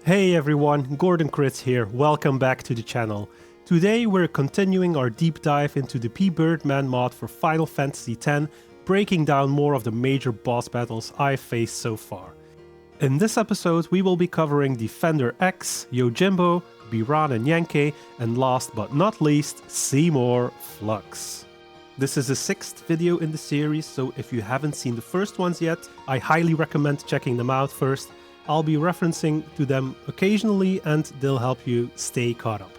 Hey everyone, Gordon Critz here, welcome back to the channel. Today we're continuing our deep dive into the Pbirdman mod for Final Fantasy X, breaking down more of the major boss battles I've faced so far. In this episode we will be covering Defender X, Yojimbo, Biran Yenke, and last but not least, Seymour Flux. This is the 6th video in the series, so if you haven't seen the first ones yet, I highly recommend checking them out first. I'll be referencing to them occasionally and they'll help you stay caught up.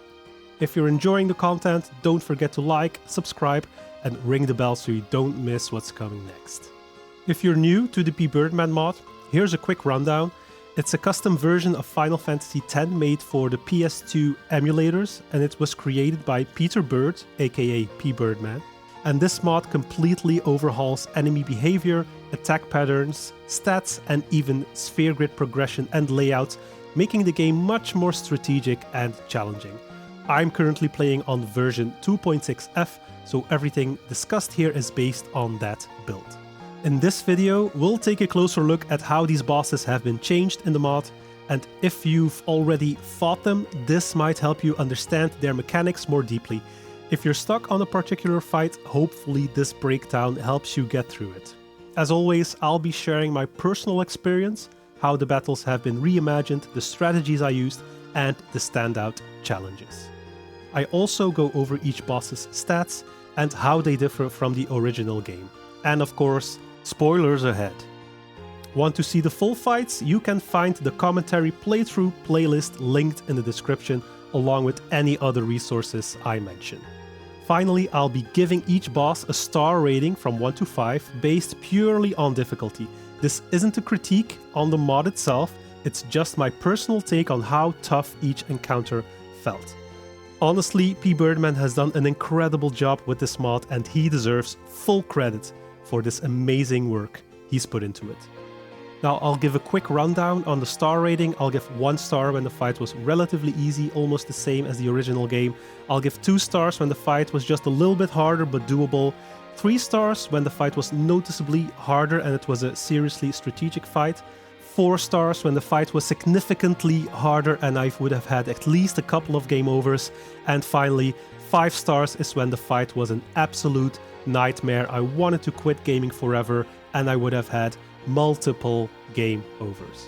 If you're enjoying the content, don't forget to like, subscribe, and ring the bell so you don't miss what's coming next. If you're new to the Pbirdman mod, here's a quick rundown. It's a custom version of Final Fantasy X made for the PS2 emulators, and it was created by Peter Bird, aka Pbirdman. And this mod completely overhauls enemy behavior, attack patterns, stats, and even sphere grid progression and layout, making the game much more strategic and challenging. I'm currently playing on version 2.6F, so everything discussed here is based on that build. In this video, we'll take a closer look at how these bosses have been changed in the mod, and if you've already fought them, this might help you understand their mechanics more deeply. If you're stuck on a particular fight, hopefully this breakdown helps you get through it. As always, I'll be sharing my personal experience, how the battles have been reimagined, the strategies I used, and the standout challenges. I also go over each boss's stats and how they differ from the original game. And of course, spoilers ahead. Want to see the full fights? You can find the commentary playthrough playlist linked in the description, along with any other resources I mention. Finally, I'll be giving each boss a star rating from 1 to 5 based purely on difficulty. This isn't a critique on the mod itself, it's just my personal take on how tough each encounter felt. Honestly, Pbirdman has done an incredible job with this mod and he deserves full credit for this amazing work he's put into it. Now I'll give a quick rundown on the star rating. I'll give 1 star when the fight was relatively easy, almost the same as the original game. I'll give 2 stars when the fight was just a little bit harder but doable. 3 stars when the fight was noticeably harder and it was a seriously strategic fight. 4 stars when the fight was significantly harder and I would have had at least a couple of game overs. And finally, 5 stars is when the fight was an absolute nightmare. I wanted to quit gaming forever and I would have had multiple game overs.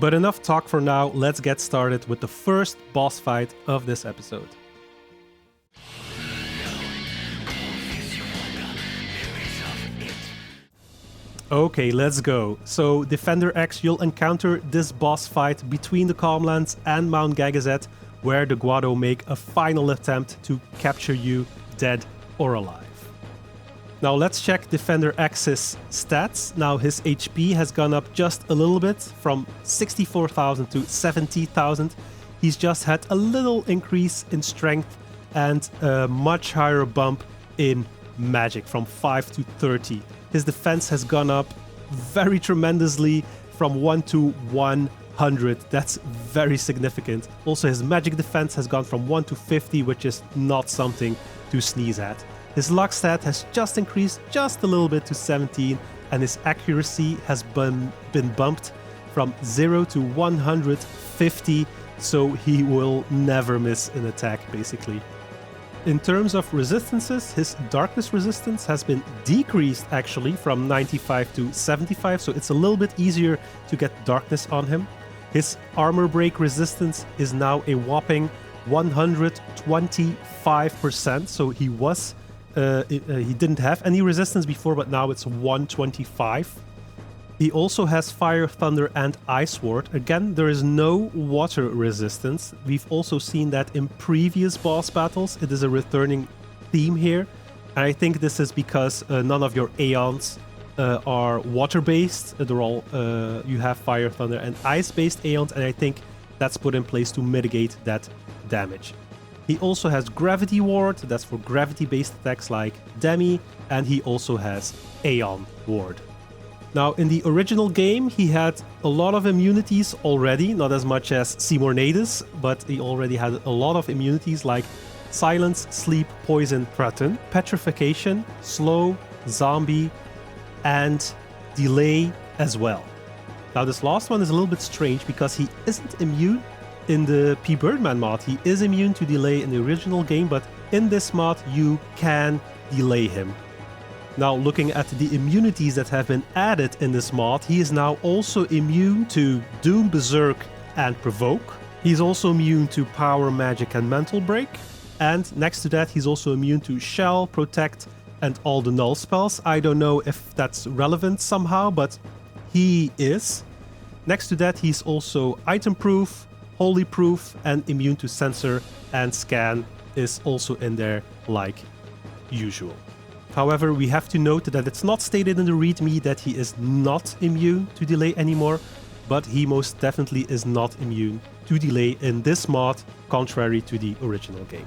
But enough talk for now, let's get started with the first boss fight of this episode. Okay, let's go. So, Defender X, you'll encounter this boss fight between the Calmlands and Mount Gagazet, where the Guado make a final attempt to capture you dead or alive. Now let's check Defender X's stats. Now his HP has gone up just a little bit from 64,000 to 70,000. He's just had a little increase in strength and a much higher bump in magic from 5 to 30. His defense has gone up very tremendously from 1 to 100. That's very significant. Also his magic defense has gone from 1 to 50, which is not something to sneeze at. His luck stat has just increased just a little bit to 17, and his accuracy has been bumped from 0 to 150, so he will never miss an attack, basically. In terms of resistances, his darkness resistance has been decreased actually from 95 to 75, so it's a little bit easier to get darkness on him. His armor break resistance is now a whopping 125%, so he didn't have any resistance before, but now it's 125. He also has Fire, Thunder, and Ice Ward. Again, there is no water resistance. We've also seen that in previous boss battles. It is a returning theme here. And I think this is because none of your Aeons are water-based. They're all, you have Fire, Thunder, and Ice-based Aeons, and I think that's put in place to mitigate that damage. He also has Gravity Ward, that's for gravity-based attacks like Demi, and he also has Aeon Ward. Now, in the original game, he had a lot of immunities already, not as much as Seymour Nadis, but he already had a lot of immunities like Silence, Sleep, Poison, Threaten, Petrification, Slow, Zombie, and Delay as well. Now this last one is a little bit strange because he isn't immune in the Pbirdman mod. He is immune to delay in the original game, but in this mod you can delay him. Now looking at the immunities that have been added in this mod, he is now also immune to Doom, Berserk and Provoke. He's also immune to Power, Magic and Mental Break. And next to that he's also immune to Shell, Protect and all the null spells. I don't know if that's relevant somehow, but he is. Next to that he's also item proof, holy proof and immune to Censor, and Scan is also in there like usual. However, we have to note that it's not stated in the readme that he is not immune to delay anymore, but he most definitely is not immune to delay in this mod, contrary to the original game.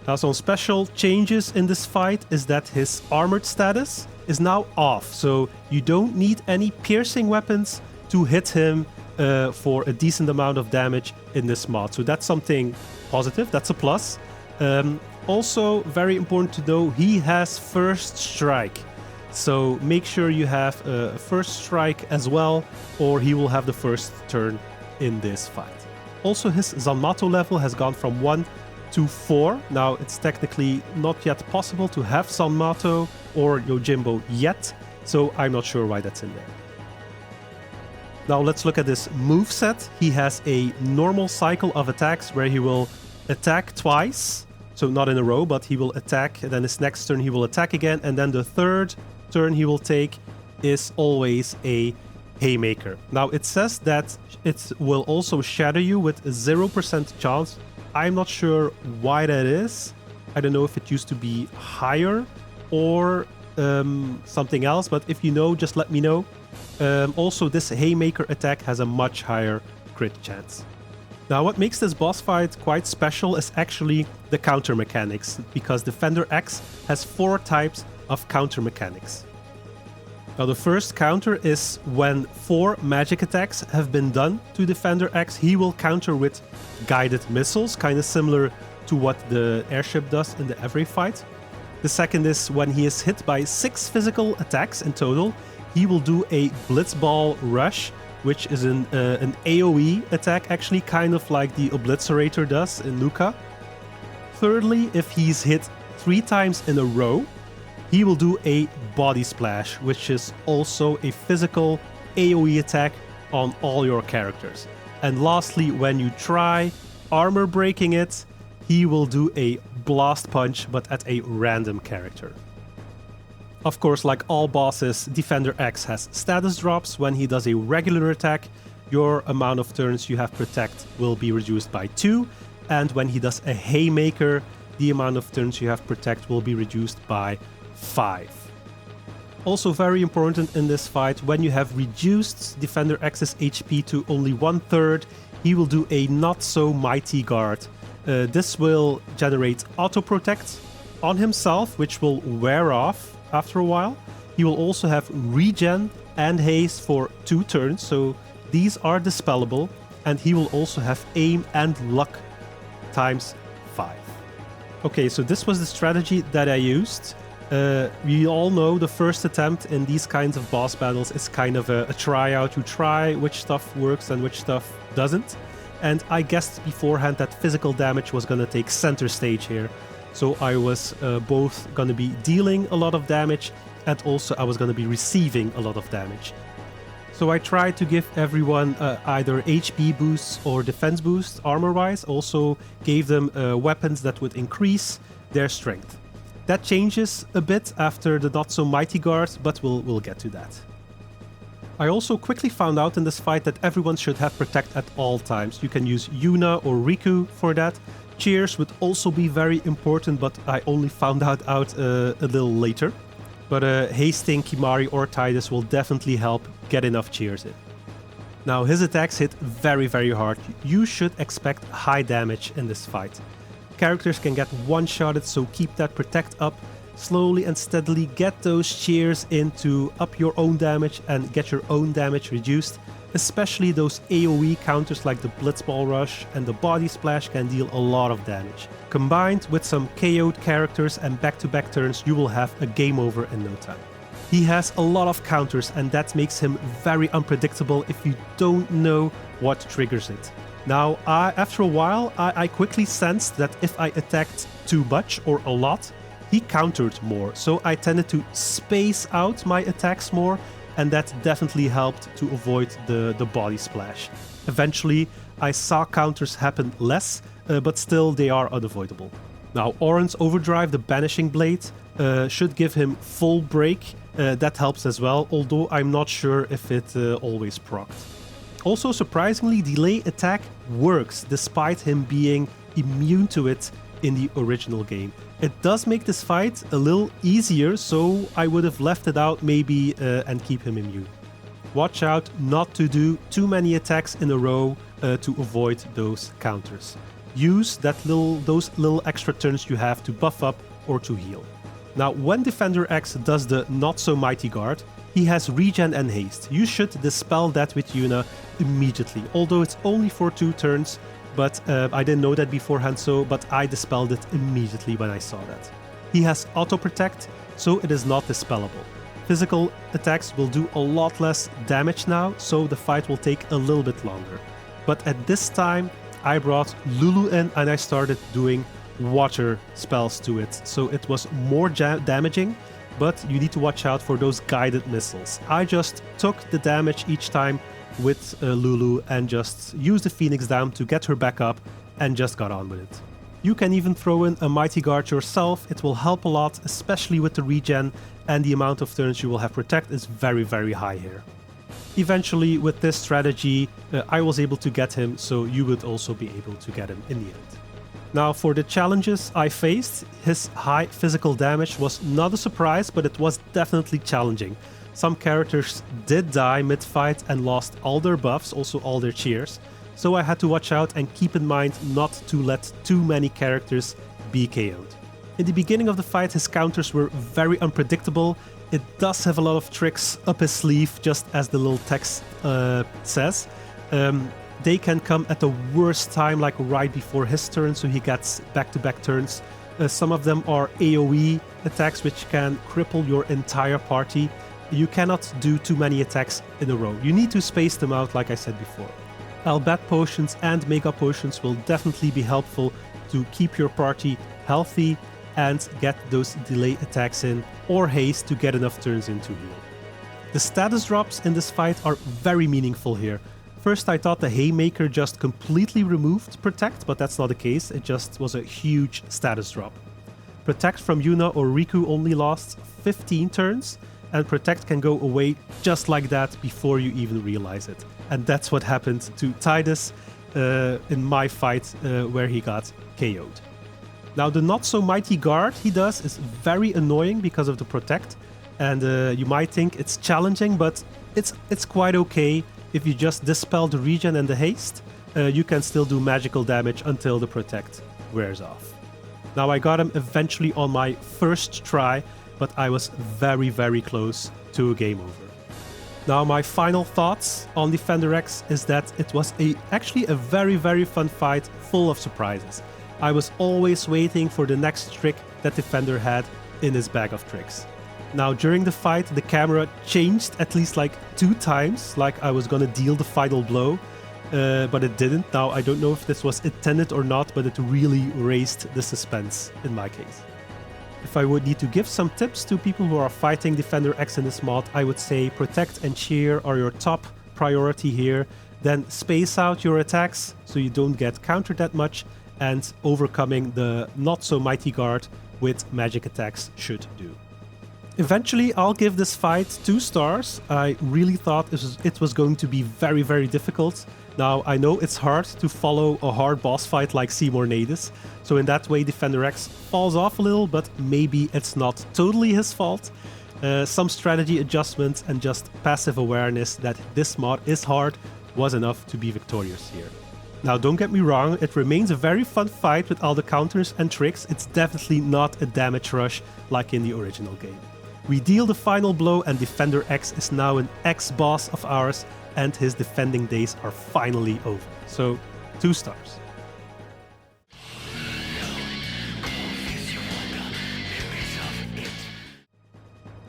Now, some special changes in this fight is that his armored status is now off, so you don't need any piercing weapons to hit him for a decent amount of damage in this mod. So that's something positive, that's a plus. Also, very important to know, he has first strike. So make sure you have a first strike as well, or he will have the first turn in this fight. Also, his Zanmato level has gone from 1 to 4. Now, it's technically not yet possible to have Zanmato or Yojimbo yet, so I'm not sure why that's in there. Now let's look at this moveset. He has a normal cycle of attacks where he will attack twice. So not in a row, but he will attack, and then his next turn he will attack again, and then the third turn he will take is always a Haymaker. Now it says that it will also shatter you with a 0% chance. I'm not sure why that is. I don't know if it used to be higher or something else, but if you know, just let me know. Also, this Haymaker attack has a much higher crit chance. Now, what makes this boss fight quite special is actually the counter mechanics, because Defender X has 4 types of counter mechanics. Now, the first counter is when 4 magic attacks have been done to Defender X, he will counter with guided missiles, kind of similar to what the airship does in the Every fight. The second is when he is hit by 6 physical attacks in total, he will do a Blitzball Rush, which is an AoE attack, actually kind of like the Obliterator does in Luca. Thirdly, if he's hit 3 times in a row, he will do a Body Splash, which is also a physical AoE attack on all your characters. And lastly, when you try armor breaking it, he will do a Blast Punch, but at a random character. Of course, like all bosses, Defender X has status drops. When he does a regular attack, your amount of turns you have Protect will be reduced by 2. And when he does a Haymaker, the amount of turns you have Protect will be reduced by 5. Also very important in this fight, when you have reduced Defender X's HP to only 1/3, he will do a not so mighty guard. This will generate auto protect on himself, which will wear off after a while. He will also have regen and haste for 2 turns, so these are dispellable, and he will also have aim and luck times 5. Okay, so this was the strategy that I used. We all know the first attempt in these kinds of boss battles is kind of a tryout. You try which stuff works and which stuff doesn't. And I guessed beforehand that physical damage was going to take center stage here. So I was both going to be dealing a lot of damage, and also I was going to be receiving a lot of damage. So I tried to give everyone either HP boosts or defense boosts armor-wise. Also gave them weapons that would increase their strength. That changes a bit after the not so mighty guard, but we'll get to that. I also quickly found out in this fight that everyone should have Protect at all times. You can use Yuna or Riku for that. Cheers would also be very important, but I only found out a little later. But hasting Kimari or Tidus will definitely help get enough cheers in. Now his attacks hit very, very hard. You should expect high damage in this fight. Characters can get one-shotted, so keep that Protect up. Slowly and steadily get those cheers in to up your own damage and get your own damage reduced. Especially those AoE counters like the Blitzball Rush and the Body Splash can deal a lot of damage. Combined with some KO'd characters and back-to-back turns, you will have a game over in no time. He has a lot of counters, and that makes him very unpredictable if you don't know what triggers it. Now, after a while, I quickly sensed that if I attacked too much or a lot, he countered more. So I tended to space out my attacks more, and that definitely helped to avoid the body splash. Eventually, I saw counters happen less, but still they are unavoidable. Now, Oran's Overdrive, the Banishing Blade, should give him full break. That helps as well, although I'm not sure if it always procced. Also, surprisingly, delay attack works despite him being immune to it in the original game. It does make this fight a little easier, so I would have left it out maybe and keep him immune. Watch out not to do too many attacks in a row to avoid those counters. Use those little extra turns you have to buff up or to heal. Now, when Defender X does the Not So Mighty Guard, he has regen and haste. You should dispel that with Yuna immediately, although it's only for 2 turns, but I didn't know that beforehand, but I dispelled it immediately when I saw that. He has Auto Protect, so it is not dispellable. Physical attacks will do a lot less damage now, so the fight will take a little bit longer. But at this time, I brought Lulu in and I started doing water spells to it, so it was more damaging, but you need to watch out for those guided missiles. I just took the damage each time with Lulu and just used the Phoenix Down to get her back up and just got on with it. You can even throw in a Mighty Guard yourself, it will help a lot, especially with the regen, and the amount of turns you will have Protect is very, very high here. Eventually, with this strategy, I was able to get him, so you would also be able to get him in the end. Now, for the challenges I faced, his high physical damage was not a surprise, but it was definitely challenging. Some characters did die mid-fight and lost all their buffs, also all their cheers, so I had to watch out and keep in mind not to let too many characters be KO'd. In the beginning of the fight, his counters were very unpredictable. It does have a lot of tricks up his sleeve, just as the little text says. They can come at the worst time, like right before his turn, so he gets back-to-back turns. Some of them are AoE attacks, which can cripple your entire party. You cannot do too many attacks in a row. You need to space them out, like I said before. Albat Potions and Mega Potions will definitely be helpful to keep your party healthy and get those delay attacks in, or haste to get enough turns in to heal. The status drops in this fight are very meaningful here. First, I thought the Haymaker just completely removed Protect, but that's not the case. It just was a huge status drop. Protect from Yuna or Riku only lasts 15 turns, and Protect can go away just like that before you even realize it. And that's what happened to Tidus in my fight where he got KO'd. Now, the Not So Mighty Guard he does is very annoying because of the Protect, and you might think it's challenging, but it's quite okay. If you just dispel the regen and the haste, you can still do magical damage until the Protect wears off. Now, I got him eventually on my first try, but I was very, very close to a game over. Now, my final thoughts on Defender X is that it was actually a very, very fun fight full of surprises. I was always waiting for the next trick that Defender had in his bag of tricks. Now, during the fight, the camera changed at least like 2 times, like I was gonna deal the final blow, but it didn't. Now, I don't know if this was intended or not, but it really raised the suspense in my case. If I would need to give some tips to people who are fighting Defender X in this mod, I would say Protect and Cheer are your top priority here. Then space out your attacks so you don't get countered that much, and overcoming the Not So Mighty Guard with magic attacks should do. Eventually, I'll give this fight 2 stars. I really thought it was going to be very, very difficult. Now, I know it's hard to follow a hard boss fight like Seymour Nadis, so in that way Defender X falls off a little, but maybe it's not totally his fault. Some strategy adjustments and just passive awareness that this mod is hard was enough to be victorious here. Now, don't get me wrong, it remains a very fun fight with all the counters and tricks. It's definitely not a damage rush like in the original game. We deal the final blow and Defender X is now an ex-boss of ours, and his defending days are finally over. So, 2 stars.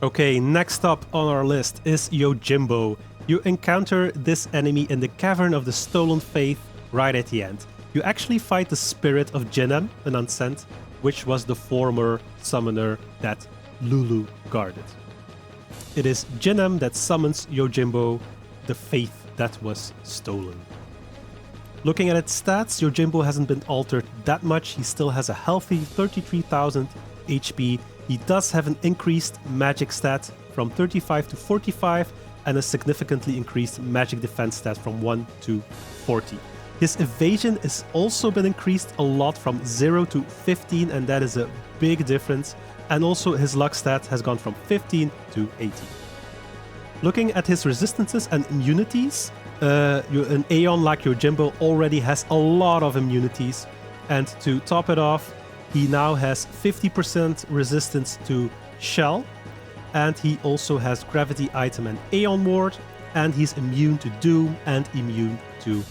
Okay, next up on our list is Yojimbo. You encounter this enemy in the Cavern of the Stolen Faith right at the end. You actually fight the spirit of Jinem, an unsent, which was the former summoner that Lulu guarded. It is Jinem that summons Yojimbo, the faith that was stolen. Looking at its stats, Yojimbo hasn't been altered that much. He still has a healthy 33,000 HP. He does have an increased magic stat from 35 to 45 and a significantly increased magic defense stat from 1 to 40. His evasion has also been increased a lot from 0 to 15, and that is a big difference. And also his luck stat has gone from 15 to 18. Looking at his resistances and immunities, an Aeon like Yojimbo already has a lot of immunities. And to top it off, he now has 50% resistance to Shell, and he also has Gravity Item and Aeon Ward, and he's immune to Doom and immune to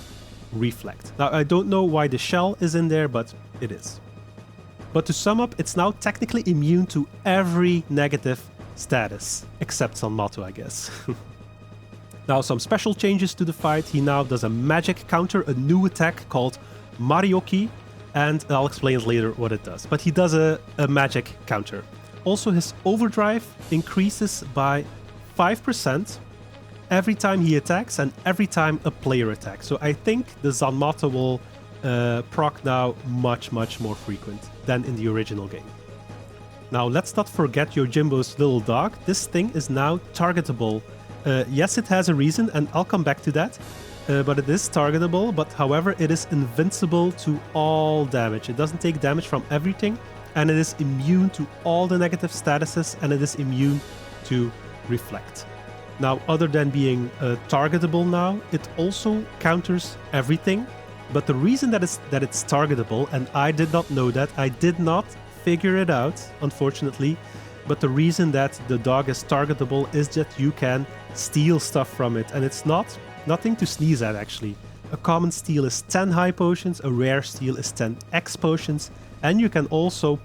Reflect. Now, I don't know why the Shell is in there, but it is. But to sum up, it's now technically immune to every negative status, except Sanmato, I guess. Now, some special changes to the fight. He now does a magic counter, a new attack called Marioki, and I'll explain later what it does. But he does a magic counter. Also, his overdrive increases by 5% every time he attacks and every time a player attacks. So I think the Zanmata will proc now much more frequent than in the original game. Now, let's not forget Yojimbo's little dog. This thing is now targetable. Yes, it has a reason, and I'll come back to that. But it is targetable, but however, it is invincible to all damage. It doesn't take damage from everything, and it is immune to all the negative statuses, and it is immune to Reflect. Now, other than being targetable now, it also counters everything. But the reason that it's targetable, and I did not know that, I did not figure it out, unfortunately, but the reason that the dog is targetable is that you can steal stuff from it, and it's nothing to sneeze at, actually. A common steal is 10 high potions, a rare steal is 10 X potions, and you can also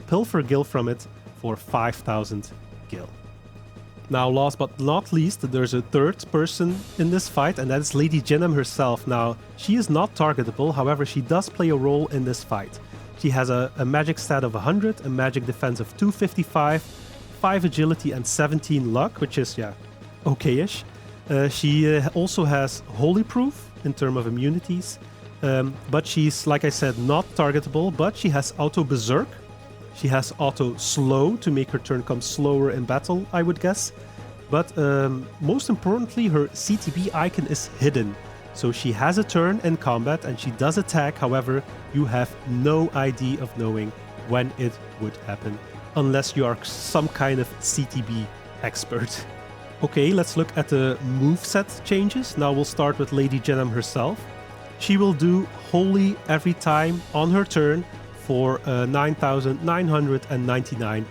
pilfer gil from it for 5,000 gil. Now, last but not least, there's a third person in this fight, and that is Lady Jinem herself. Now, she is not targetable, however, she does play a role in this fight. She has a magic stat of 100, a magic defense of 255, 5 agility and 17 luck, which is, yeah, okay-ish. She also has Holy Proof in terms of immunities, but she's, like I said, not targetable, but she has Auto Berserk. She has Auto Slow to make her turn come slower in battle, I would guess. But most importantly, her CTB icon is hidden. So she has a turn in combat and she does attack, however, you have no idea of knowing when it would happen, unless you are some kind of CTB expert. Okay, let's look at the moveset changes. Now we'll start with Lady Jinem herself. She will do Holy every time on her turn for 9,999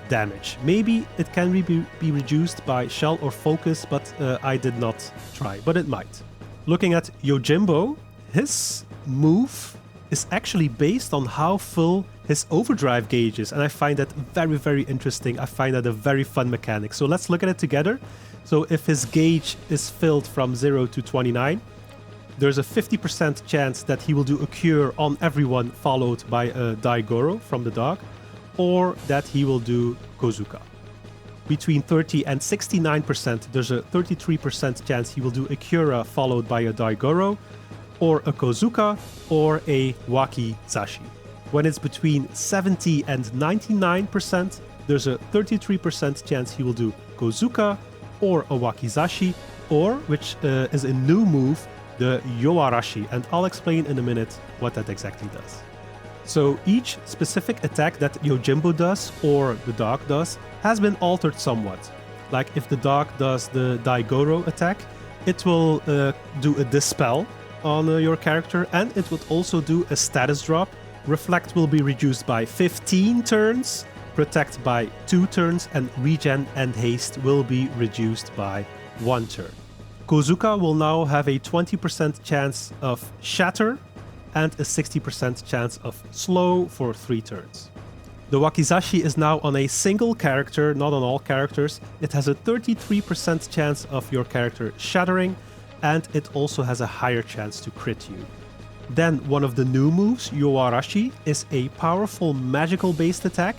damage. Maybe it can be reduced by Shell or Focus, but I did not try, but it might. Looking at Yojimbo, his move is actually based on how full his overdrive gauge is, and I find that very interesting. I find that a very fun mechanic. So let's look at it together. So if his gauge is filled from 0 to 29, there's a 50% chance that he will do a cure on everyone, followed by a Daigoro from the dog, or that he will do Kozuka. Between 30 and 69%, there's a 33% chance he will do a Cura followed by a Daigoro, or a Kozuka, or a Wakizashi. When it's between 70 and 99%, there's a 33% chance he will do Kozuka, or a Wakizashi, or, which is a new move, the Yoarashi, and I'll explain in a minute what that exactly does. So each specific attack that Yojimbo does, or the dog does, has been altered somewhat. Like if the dog does the Daigoro attack, it will do a Dispel on your character, and it would also do a status drop. Reflect will be reduced by 15 turns, Protect by 2 turns, and Regen and Haste will be reduced by 1 turn. Kozuka will now have a 20% chance of Shatter and a 60% chance of Slow for 3 turns. The Wakizashi is now on a single character, not on all characters. It has a 33% chance of your character shattering, and it also has a higher chance to crit you. Then one of the new moves, Yoarashi, is a powerful magical based attack,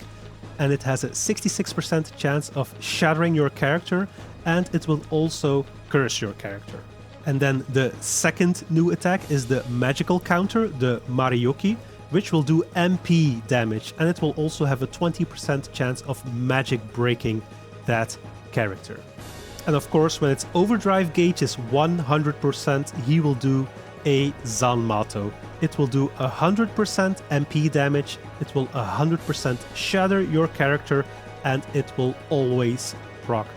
and it has a 66% chance of shattering your character, and it will also curse your character. And then the second new attack is the magical counter, the Marioki, which will do MP damage, and it will also have a 20% chance of magic breaking that character. And of course, when its overdrive gauge is 100%, he will do a Zanmato. It will do 100% MP damage, it will 100% shatter your character, and it will always proc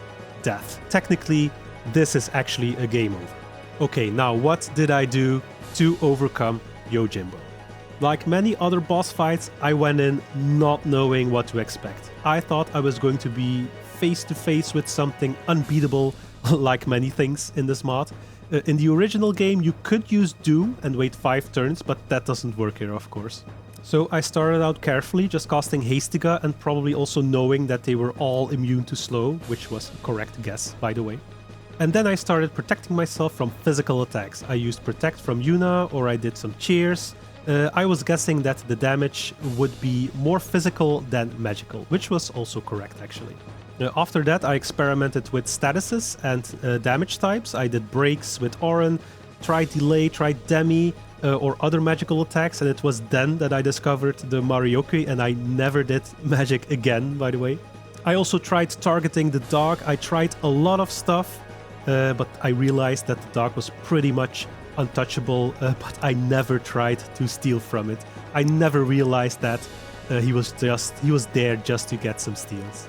death. Technically, this is actually a game over. Okay, now what did I do to overcome Yojimbo? Like many other boss fights, I went in not knowing what to expect. I thought I was going to be face to face with something unbeatable, like many things in this mod. In the original game, you could use Doom and wait 5 turns, but that doesn't work here, of course. So I started out carefully, just casting Hastiga and probably also knowing that they were all immune to slow, which was a correct guess, by the way. And then I started protecting myself from physical attacks. I used Protect from Yuna, or I did some cheers. I was guessing that the damage would be more physical than magical, which was also correct actually. After that I experimented with statuses and damage types. I did breaks with Auron, tried delay, tried demi, or other magical attacks, and it was then that I discovered the Marioki, and I never did magic again, by the way. I also tried targeting the dog. I tried a lot of stuff, but I realized that the dog was pretty much untouchable, but I never tried to steal from it. I never realized that he was there just to get some steals.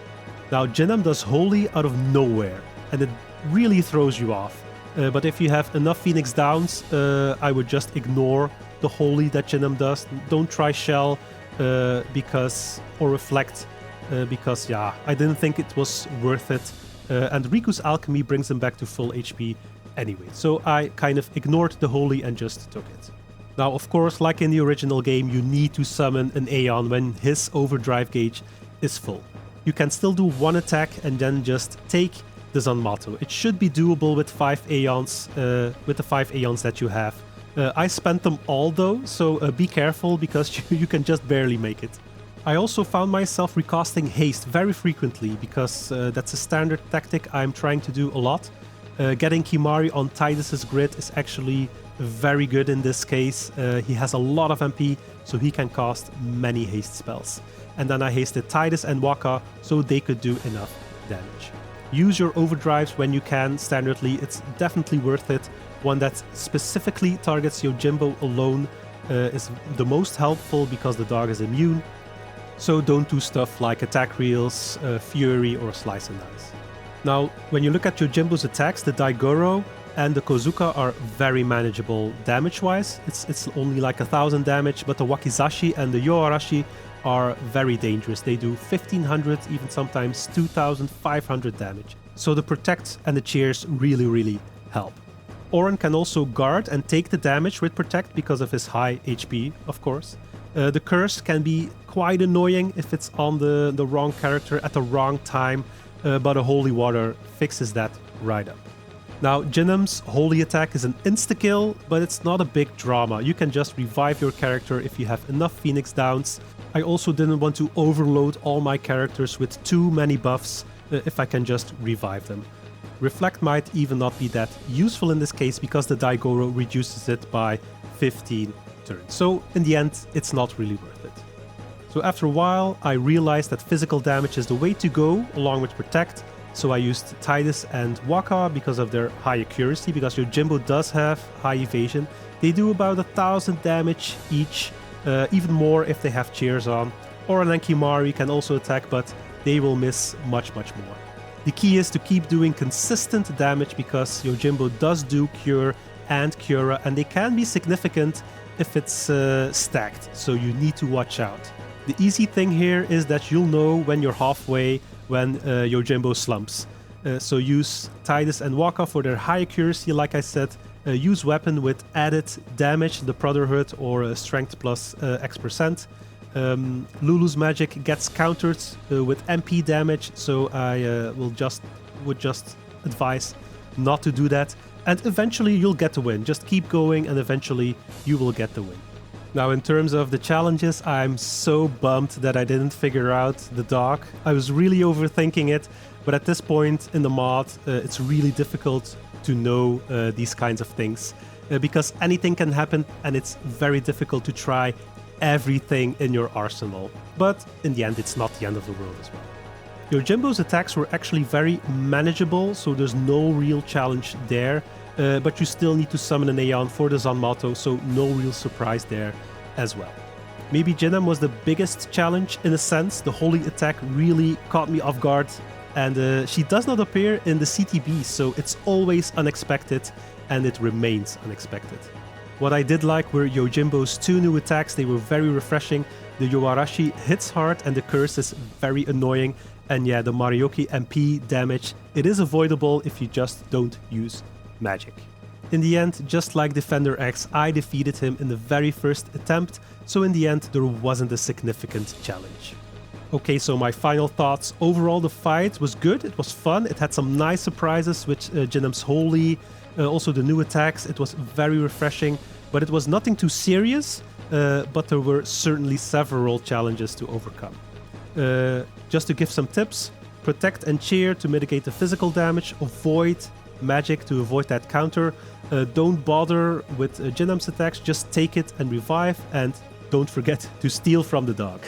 Now Jinam does Holy out of nowhere, and it really throws you off. But if you have enough Phoenix Downs, I would just ignore the Holy that Jinam does. Don't try Shell or Reflect, because yeah, I didn't think it was worth it. And Riku's Alchemy brings him back to full HP anyway, so I kind of ignored the Holy and just took it. Now, of course, like in the original game, you need to summon an Aeon when his overdrive gauge is full. You can still do one attack and then just take the Zanmato. It should be doable with 5 Aeons, with the 5 Aeons that you have. I spent them all though, so be careful because you can just barely make it. I also found myself recasting Haste very frequently because that's a standard tactic I'm trying to do a lot. Getting Kimari on Tidus's grid is actually very good in this case. He has a lot of MP, so he can cast many haste spells. And then I hasted Tidus and Waka, so they could do enough damage. Use your overdrives when you can standardly, it's definitely worth it. One that specifically targets Yojimbo alone is the most helpful because the dog is immune. So don't do stuff like attack reels, Fury or Slice and Dice. Now, when you look at Yojimbo's attacks, the Daigoro and the Kozuka are very manageable damage-wise. It's only like 1000 damage, but the Wakizashi and the Yoarashi are very dangerous. They do 1500, even sometimes 2500 damage. So the Protect and the Cheers really help. Auron can also guard and take the damage with Protect because of his high HP, of course. The Curse can be quite annoying if it's on the wrong character at the wrong time, but a Holy Water fixes that right up. Now, Jinam's Holy Attack is an insta-kill, but it's not a big drama. You can just revive your character if you have enough Phoenix Downs. I also didn't want to overload all my characters with too many buffs if I can just revive them. Reflect might even not be that useful in this case because the Daigoro reduces it by 15 turns. So in the end, it's not really worth it. So after a while, I realized that physical damage is the way to go along with Protect. So I used Tidus and Waka because of their high accuracy, because Yojimbo does have high evasion. They do about 1000 damage each, even more if they have cheers on. Auron and Kimari can also attack, but they will miss much more. The key is to keep doing consistent damage because Yojimbo does do Cure and Cura, and they can be significant if it's stacked, so you need to watch out. The easy thing here is that you'll know when you're halfway when Yojimbo slumps. So use Tidus and Waka for their high accuracy, like I said. Use weapon with added damage, the Brotherhood or strength plus X%. Lulu's magic gets countered with MP damage, so I would just advise not to do that. And eventually you'll get the win. Just keep going and eventually you will get the win. Now in terms of the challenges, I'm so bummed that I didn't figure out the dog. I was really overthinking it, but at this point in the mod, it's really difficult to know these kinds of things because anything can happen and it's very difficult to try everything in your arsenal. But in the end, it's not the end of the world as well. Yojimbo's attacks were actually very manageable, so there's no real challenge there. But you still need to summon an Aeon for the Zanmato, so no real surprise there as well. Maybe Jinam was the biggest challenge in a sense. The holy attack really caught me off guard, and she does not appear in the CTB, so it's always unexpected, and it remains unexpected. What I did like were Yojimbo's 2 new attacks. They were very refreshing. The Yoarashi hits hard and the curse is very annoying. And yeah, the Marioki MP damage, it is avoidable if you just don't use magic. In the end, just like Defender X, I defeated him in the very first attempt, so in the end there wasn't a significant challenge. Okay, so my final thoughts. Overall, the fight was good, it was fun, it had some nice surprises with Jinam's Holy, also the new attacks, it was very refreshing, but it was nothing too serious, but there were certainly several challenges to overcome. Just to give some tips, protect and cheer to mitigate the physical damage, avoid magic to avoid that counter, don't bother with Jinam's attacks, just take it and revive, and don't forget to steal from the dog.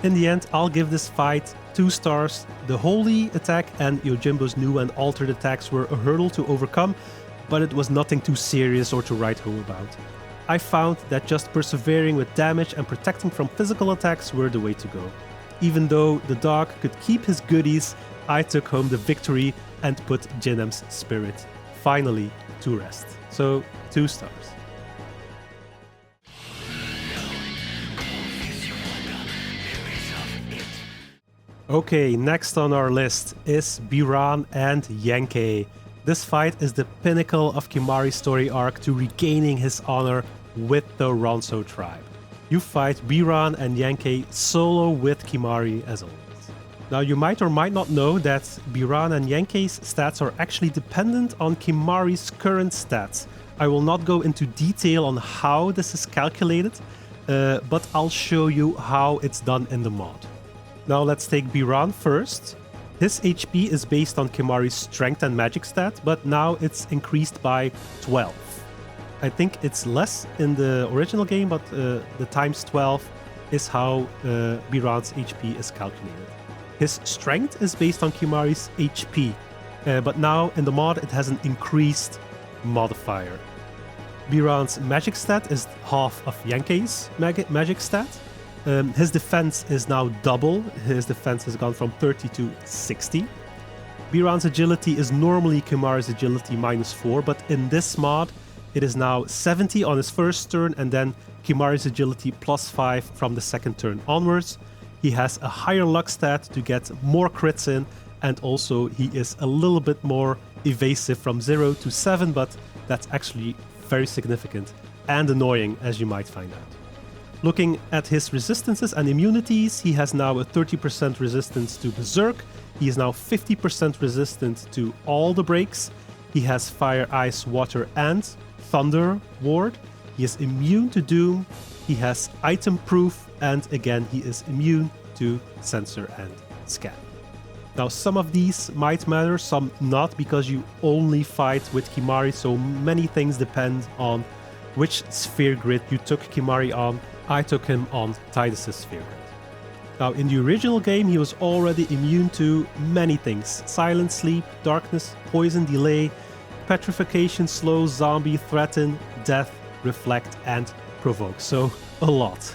In the end, I'll give this fight 2 stars. The Holy attack and Yojimbo's new and altered attacks were a hurdle to overcome, but it was nothing too serious or to write home about. I found that just persevering with damage and protecting from physical attacks were the way to go. Even though the dog could keep his goodies, I took home the victory and put Jinam's spirit finally to rest. So 2 stars. Okay, next on our list is Biran and Yenke. This fight is the pinnacle of Kimahri's story arc to regaining his honor with the Ronso tribe. You fight Biran and Yenke solo with Kimahri as always. Now you might or might not know that Biran and Yenke's stats are actually dependent on Kimahri's current stats. I will not go into detail on how this is calculated, but I'll show you how it's done in the mod. Now let's take Biran first. His HP is based on Kimahri's strength and magic stat, but now it's increased by 12. I think it's less in the original game, but the times 12 is how Biran's HP is calculated. His strength is based on Kimahri's HP, but now in the mod it has an increased modifier. Biran's magic stat is half of Yenke's magic stat. His defense is now double. His defense has gone from 30 to 60. Biran's agility is normally Kimahri's agility -4, but in this mod it is now 70 on his first turn and then Kimahri's agility +5 from the second turn onwards. He has a higher luck stat to get more crits in, and also he is a little bit more evasive from 0 to 7, but that's actually very significant and annoying, as you might find out. Looking at his resistances and immunities, he has now a 30% resistance to Berserk, he is now 50% resistant to all the breaks, he has Fire, Ice, Water and Thunder Ward, he is immune to Doom, he has item proof, and again he is immune to Sensor and Scan. Now some of these might matter, some not, because you only fight with Kimahri, so many things depend on which sphere grid you took Kimahri on. I took him on Tidus' sphere grid. Now in the original game he was already immune to many things: Silent Sleep, Darkness, Poison, Delay, Petrification, Slow, Zombie, Threaten, Death, Reflect and Provoke, so a lot.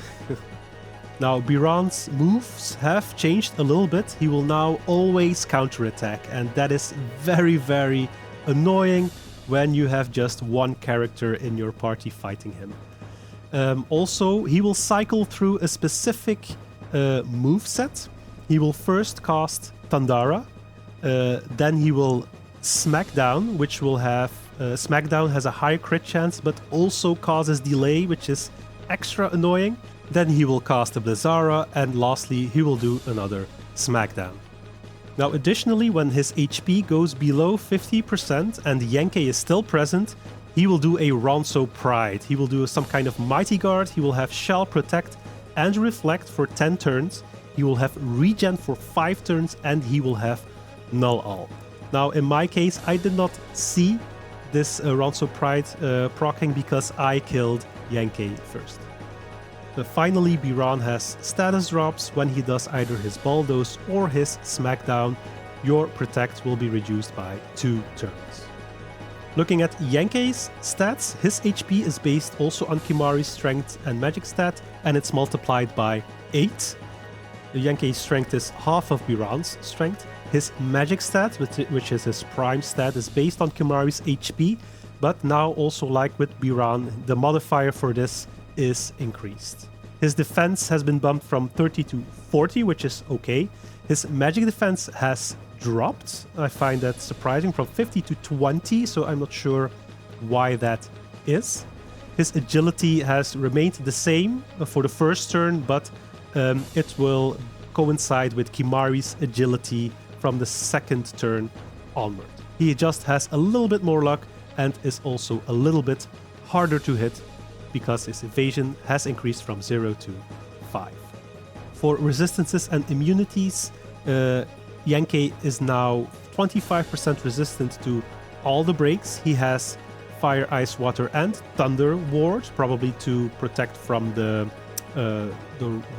Now Biran's moves have changed a little bit. He will now always counterattack, and that is very, very annoying when you have just one character in your party fighting him. Also, he will cycle through a specific move set. He will first cast Tandara, then he will Smackdown, which will have Smackdown has a higher crit chance, but also causes delay, which is extra annoying. Then he will cast a Blizzara, and lastly he will do another Smackdown. Now additionally, when his HP goes below 50% and Yenke is still present, he will do a Ronso Pride. He will do some kind of Mighty Guard, he will have Shell Protect and Reflect for 10 turns, he will have Regen for 5 turns, and he will have Null All. Now in my case, I did not see this Ronso Pride proccing because I killed Yenke first. Finally, Biran has status drops. When he does either his Bulldoze or his Smackdown, your Protect will be reduced by 2 turns. Looking at Yenke's stats, his HP is based also on Kimahri's Strength and Magic stat, and it's multiplied by 8. Yenke's Strength is half of Biran's Strength. His Magic stat, which is his Prime stat, is based on Kimahri's HP, but now also like with Biran, the modifier for this is increased. His defense has been bumped from 30 to 40, which is okay. His magic defense has dropped. I find that surprising, from 50 to 20, so I'm not sure why that is. His agility has remained the same for the first turn, but it will coincide with Kimahri's agility from the second turn onward. He just has a little bit more luck and is also a little bit harder to hit, because his evasion has increased from 0 to 5. For resistances and immunities, Yenke is now 25% resistant to all the breaks. He has Fire, Ice, Water and Thunder Ward, probably to protect from the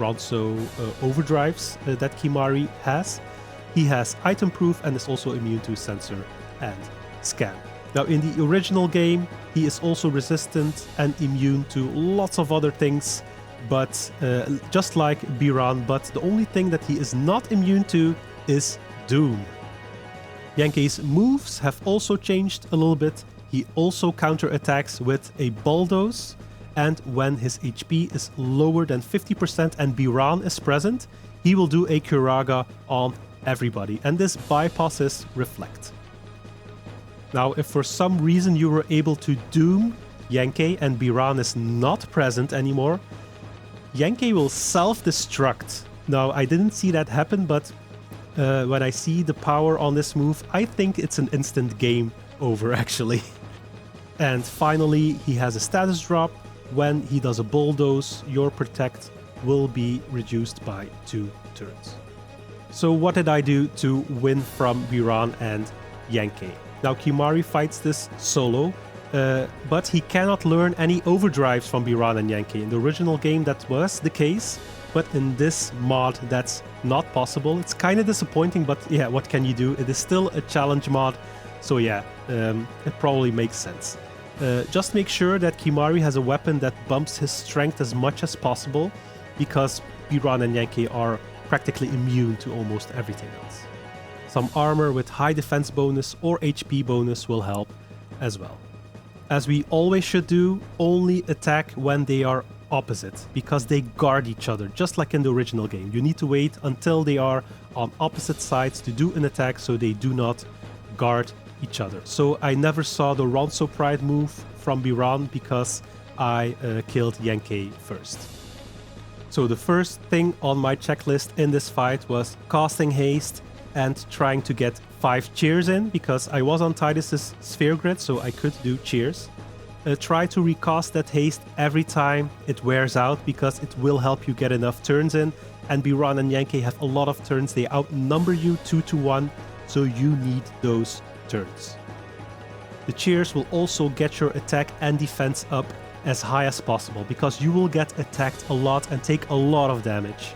Ronso overdrives that Kimahri has. He has Item Proof and is also immune to Sensor and Scan. Now in the original game, he is also resistant and immune to lots of other things, but just like Biran, but the only thing that he is not immune to is Doom. Yenke's moves have also changed a little bit. He also counterattacks with a Bulldoze, and when his HP is lower than 50% and Biran is present, he will do a Kuraga on everybody, and this bypasses Reflect. Now, if for some reason you were able to Doom Yenke and Biran is not present anymore, Yenke will self-destruct. Now, I didn't see that happen, but when I see the power on this move, I think it's an instant game over, actually. And finally, he has a status drop. When he does a Bulldoze, your Protect will be reduced by 2 turns. So what did I do to win from Biran and Yenke? Now, Kimahri fights this solo, but he cannot learn any overdrives from Biran and Yenke. In the original game, that was the case, but in this mod, that's not possible. It's kind of disappointing, but yeah, what can you do? It is still a challenge mod, so yeah, it probably makes sense. Just make sure that Kimahri has a weapon that bumps his strength as much as possible, because Biran and Yenke are practically immune to almost everything else. Some armor with high defense bonus or HP bonus will help as well. As we always should do, only attack when they are opposite, because they guard each other, just like in the original game. You need to wait until they are on opposite sides to do an attack, so they do not guard each other. So I never saw the Ronso Pride move from Biran because I killed Yenke first. So the first thing on my checklist in this fight was casting haste and trying to get 5 cheers in, because I was on Tidus's sphere grid, so I could do cheers. Try to recast that haste every time it wears out, because it will help you get enough turns in, and Biran and Yenke have a lot of turns. They outnumber you 2-1, so you need those turns. The cheers will also get your attack and defense up as high as possible, because you will get attacked a lot and take a lot of damage.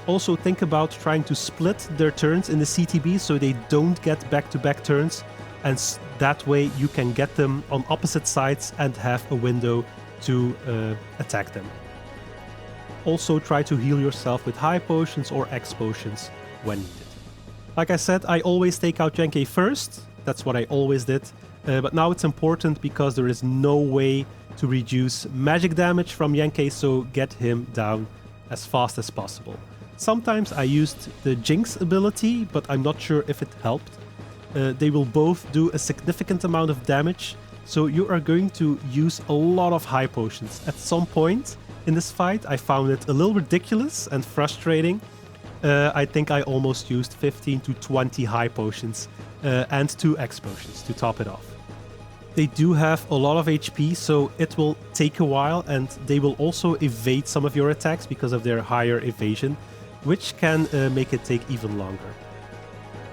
Also think about trying to split their turns in the CTB so they don't get back-to-back turns, and that way you can get them on opposite sides and have a window to attack them. Also try to heal yourself with high potions or X potions when needed. Like I said, I always take out Yenke first. That's what I always did. But now it's important because there is no way to reduce magic damage from Yenke, so get him down as fast as possible. Sometimes I used the Jinx ability, but I'm not sure if it helped. They will both do a significant amount of damage, so you are going to use a lot of high potions. At some point in this fight. I found it a little ridiculous and frustrating. I think I almost used 15 to 20 high potions and 2 X potions to top it off. They do have a lot of HP, so it will take a while, and they will also evade some of your attacks because of their higher evasion, which can make it take even longer.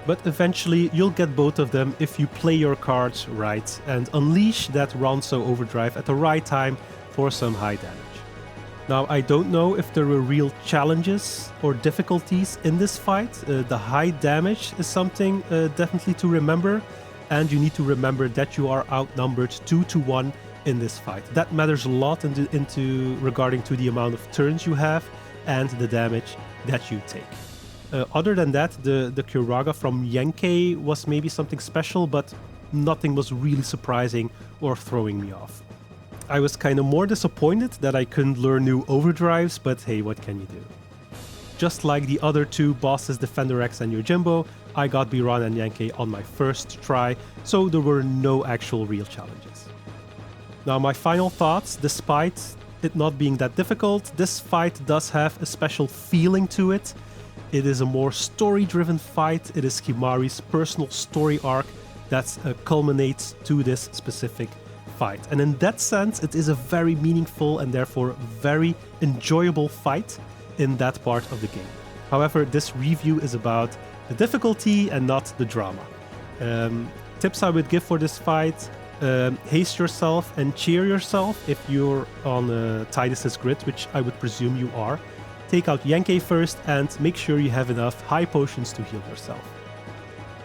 But eventually you'll get both of them if you play your cards right and unleash that Ronso overdrive at the right time for some high damage. Now, I don't know if there were real challenges or difficulties in this fight. The high damage is something definitely to remember, and you need to remember that you are outnumbered 2 to 1 in this fight. That matters a lot regarding to the amount of turns you have and the damage that you take. Other than that, the Kuraga from Yenke was maybe something special, but nothing was really surprising or throwing me off. I was kind of more disappointed that I couldn't learn new overdrives, but hey, what can you do? Just like the other 2 bosses, Defender X and Yojimbo, I got Biran Yenke on my first try, so there were no actual real challenges. Now, my final thoughts: despite it not being that difficult, this fight does have a special feeling to it. It is a more story-driven fight. It is Himari's personal story arc that culminates to this specific fight. And in that sense, it is a very meaningful and therefore very enjoyable fight in that part of the game. However, this review is about the difficulty and not the drama. Tips I would give for this fight: haste yourself and cheer yourself if you're on Tidus's grid, which I would presume you are. Take out Yenke first and make sure you have enough high potions to heal yourself.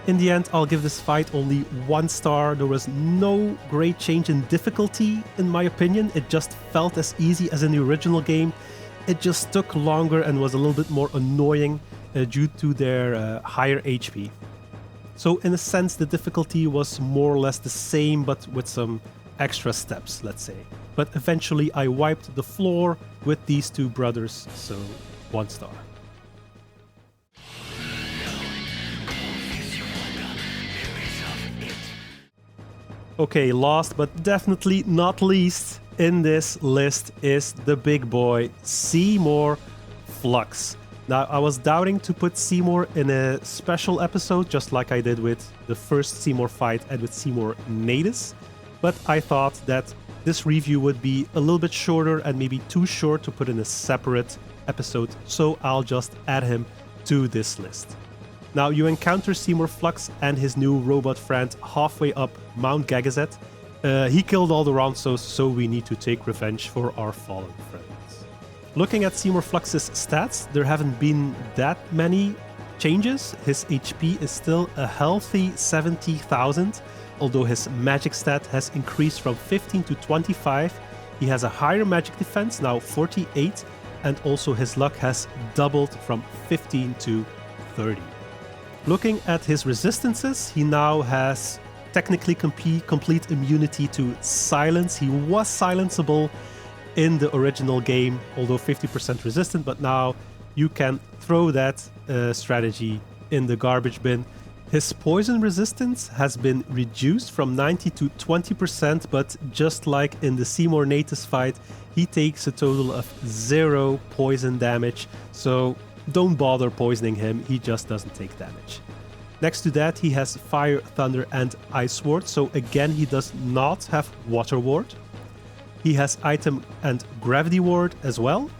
In the end, I'll give this fight only 1 star. There was no great change in difficulty, in my opinion. It just felt as easy as in the original game. It just took longer and was a little bit more annoying due to their higher HP. So in a sense, the difficulty was more or less the same, but with some extra steps, let's say. But eventually I wiped the floor with these 2 brothers, so 1 star. Okay, last but definitely not least in this list is the big boy, Seymour Flux. Now, I was doubting to put Seymour in a special episode, just like I did with the first Seymour fight and with Seymour Natus, but I thought that this review would be a little bit shorter and maybe too short to put in a separate episode, so I'll just add him to this list. Now, you encounter Seymour Flux and his new robot friend halfway up Mount Gagazet. He killed all the Ronsos, so we need to take revenge for our fallen friends. Looking at Seymour Flux's stats, there haven't been that many changes. His HP is still a healthy 70,000, although his magic stat has increased from 15 to 25. He has a higher magic defense, now 48, and also his luck has doubled from 15 to 30. Looking at his resistances, he now has technically complete immunity to silence. He was silenceable in the original game, although 50% resistant, but now you can throw that strategy in the garbage bin. His poison resistance has been reduced from 90 to 20%, but just like in the Seymour Natus fight, he takes a total of 0 poison damage, so don't bother poisoning him, he just doesn't take damage. Next to that, he has Fire, Thunder and Ice Ward, so again he does not have Water Ward. He has Item and Gravity Ward as well.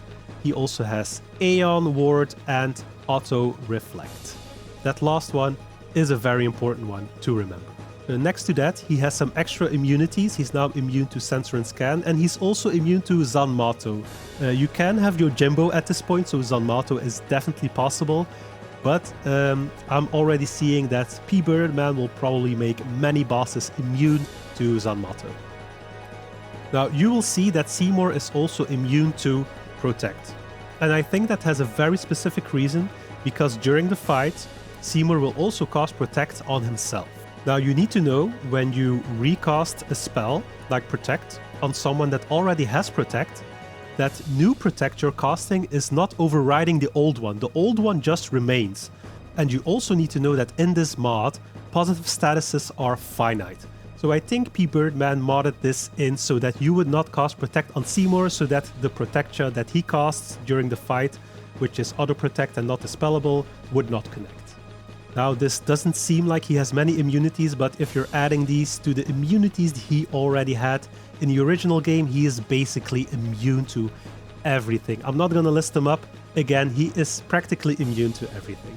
He also has Aeon Ward and Auto Reflect. That last one is a very important one to remember. Next to that, he has some extra immunities. He's now immune to Sensor and Scan, and he's also immune to Zanmato. You can have Yojimbo at this point, so Zanmato is definitely possible, but I'm already seeing that Pbirdman will probably make many bosses immune to Zanmato. Now, you will see that Seymour is also immune to Protect, and I think that has a very specific reason, because during the fight, Seymour will also cast Protect on himself. Now, you need to know when you recast a spell like Protect on someone that already has Protect, that new Protect you're casting is not overriding the old one. The old one just remains. And you also need to know that in this mod, positive statuses are finite. So I think Pbirdman modded this in so that you would not cast Protect on Seymour, so that the Protectia that he casts during the fight, which is auto protect and not dispellable, would not connect. Now this doesn't seem like he has many immunities, but if you're adding these to the immunities he already had in the original game, he is basically immune to everything. I'm not gonna list them up. Again, he is practically immune to everything.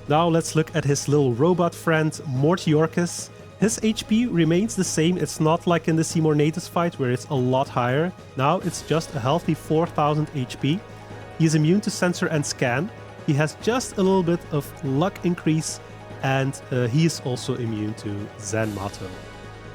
Now let's look at his little robot friend, Mortiorcus. His HP remains the same. It's not like in the Seymour Natus fight where it's a lot higher. Now it's just a healthy 4000 HP. He is immune to sensor and scan. He has just a little bit of luck increase, and he is also immune to Zenmato.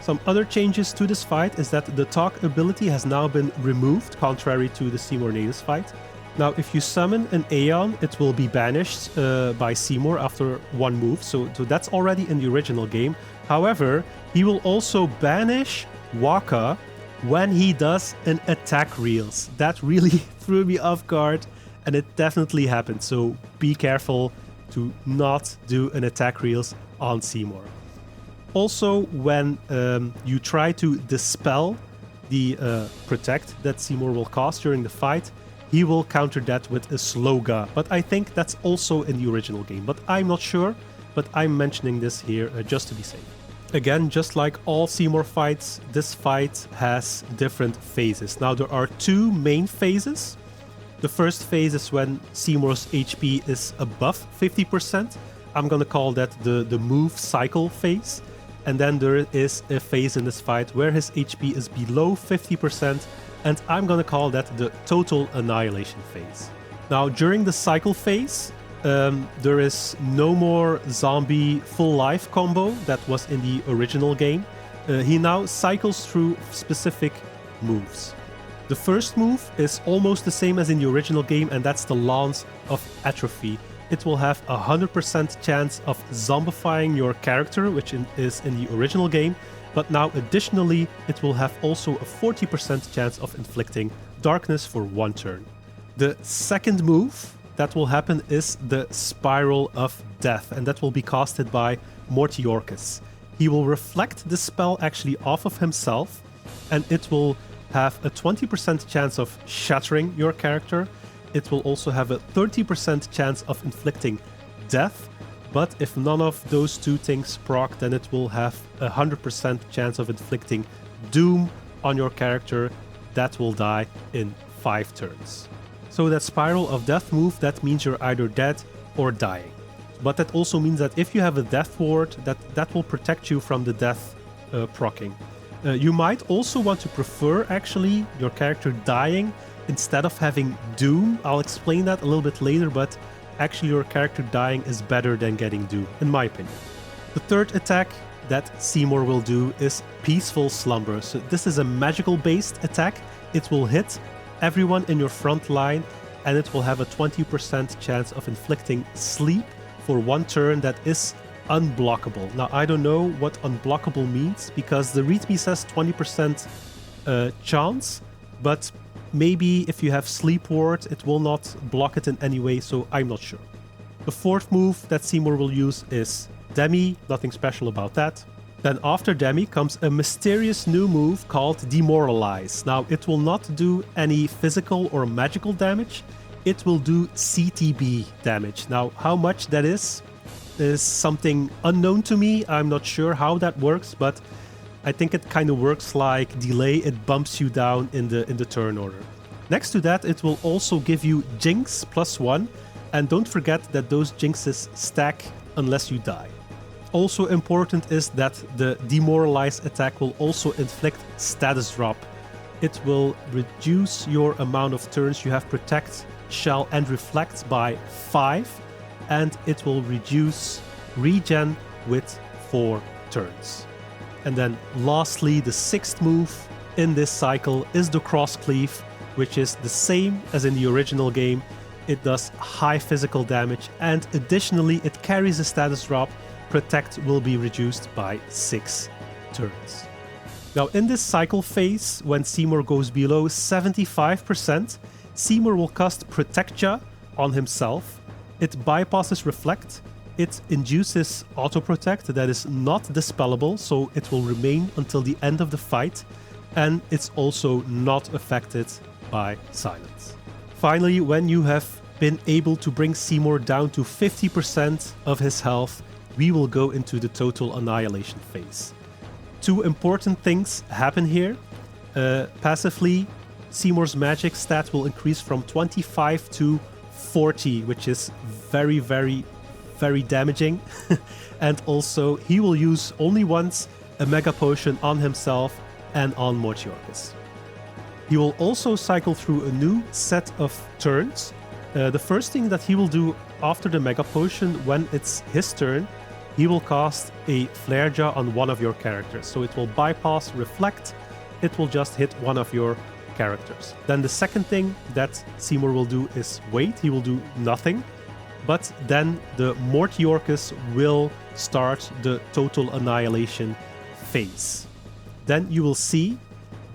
Some other changes to this fight is that the talk ability has now been removed, contrary to the Seymour Natus fight. Now, if you summon an Aeon, it will be banished by Seymour after one move, so that's already in the original game. However, he will also banish Waka when he does an attack reels. That really threw me off guard, and it definitely happened, so be careful to not do an attack reels on Seymour. Also, when you try to dispel the protect that Seymour will cast during the fight, he will counter that with a Sloga, but I think that's also in the original game, but I'm not sure, but I'm mentioning this here just to be safe. Again, just like all Seymour fights, this fight has different phases. Now there are two main phases. The first phase is when Seymour's HP is above 50%. I'm gonna call that the move cycle phase. And then there is a phase in this fight where his HP is below 50%, and I'm gonna call that the total annihilation phase. Now, during the cycle phase, there is no more zombie full life combo that was in the original game. He now cycles through specific moves. The first move is almost the same as in the original game, and that's the Lance of Atrophy. It will have a 100% chance of zombifying your character, which is in the original game, but now additionally it will have also a 40% chance of inflicting darkness for one turn. The second move that will happen is the Spiral of Death, and that will be casted by Mortiorcus. He will reflect the spell actually off of himself, and it will have a 20% chance of shattering your character. It will also have a 30% chance of inflicting death, but if none of those two things proc, then it will have a 100% chance of inflicting doom on your character that will die in 5 turns. So that Spiral of Death move, that means you're either dead or dying. But that also means that if you have a death ward, that will protect you from the death proccing. You might also want to prefer actually your character dying instead of having doom. I'll explain that a little bit later, but actually your character dying is better than getting doom, in my opinion. The third attack that Seymour will do is Peaceful Slumber. So this is a magical based attack. It will hit everyone in your front line, and it will have a 20% chance of inflicting sleep for one turn that is unblockable. Now, I don't know what unblockable means, because the README says 20% chance, but maybe if you have Sleep Ward, it will not block it in any way, so I'm not sure. The fourth move that Seymour will use is Demi, nothing special about that. Then after Demi comes a mysterious new move called Demoralize. Now, it will not do any physical or magical damage, it will do CTB damage. Now, how much that is something unknown to me. I'm not sure how that works, but I think it kind of works like Delay. It bumps you down in the turn order. Next to that, it will also give you Jinx +1, and don't forget that those Jinxes stack unless you die. Also important is that the Demoralize attack will also inflict status drop. It will reduce your amount of turns you have Protect, Shell and Reflect by 5, and it will reduce regen with 4 turns. And then lastly, the sixth move in this cycle is the Cross Cleave, which is the same as in the original game. It does high physical damage, and additionally it carries a status drop. Protect will be reduced by 6 turns. Now in this cycle phase, when Seymour goes below 75%, Seymour will cast Protectia on himself. It bypasses Reflect, It induces auto protect that is not dispellable, so it will remain until the end of the fight, and it's also not affected by silence. Finally, when you have been able to bring Seymour down to 50% of his health, we will go into the total annihilation phase. Two important things happen here. Passively, Seymour's magic stat will increase from 25 to 40, which is very, very, very damaging. And also, he will use only once a Mega Potion on himself and on Mortiorcus. He will also cycle through a new set of turns. The first thing that he will do after the Mega Potion, when it's his turn, he will cast a Flare Jaw on one of your characters. So it will bypass Reflect, it will just hit one of your characters. Then the second thing that Seymour will do is wait, he will do nothing. But then the Mortiorcus will start the total annihilation phase. Then you will see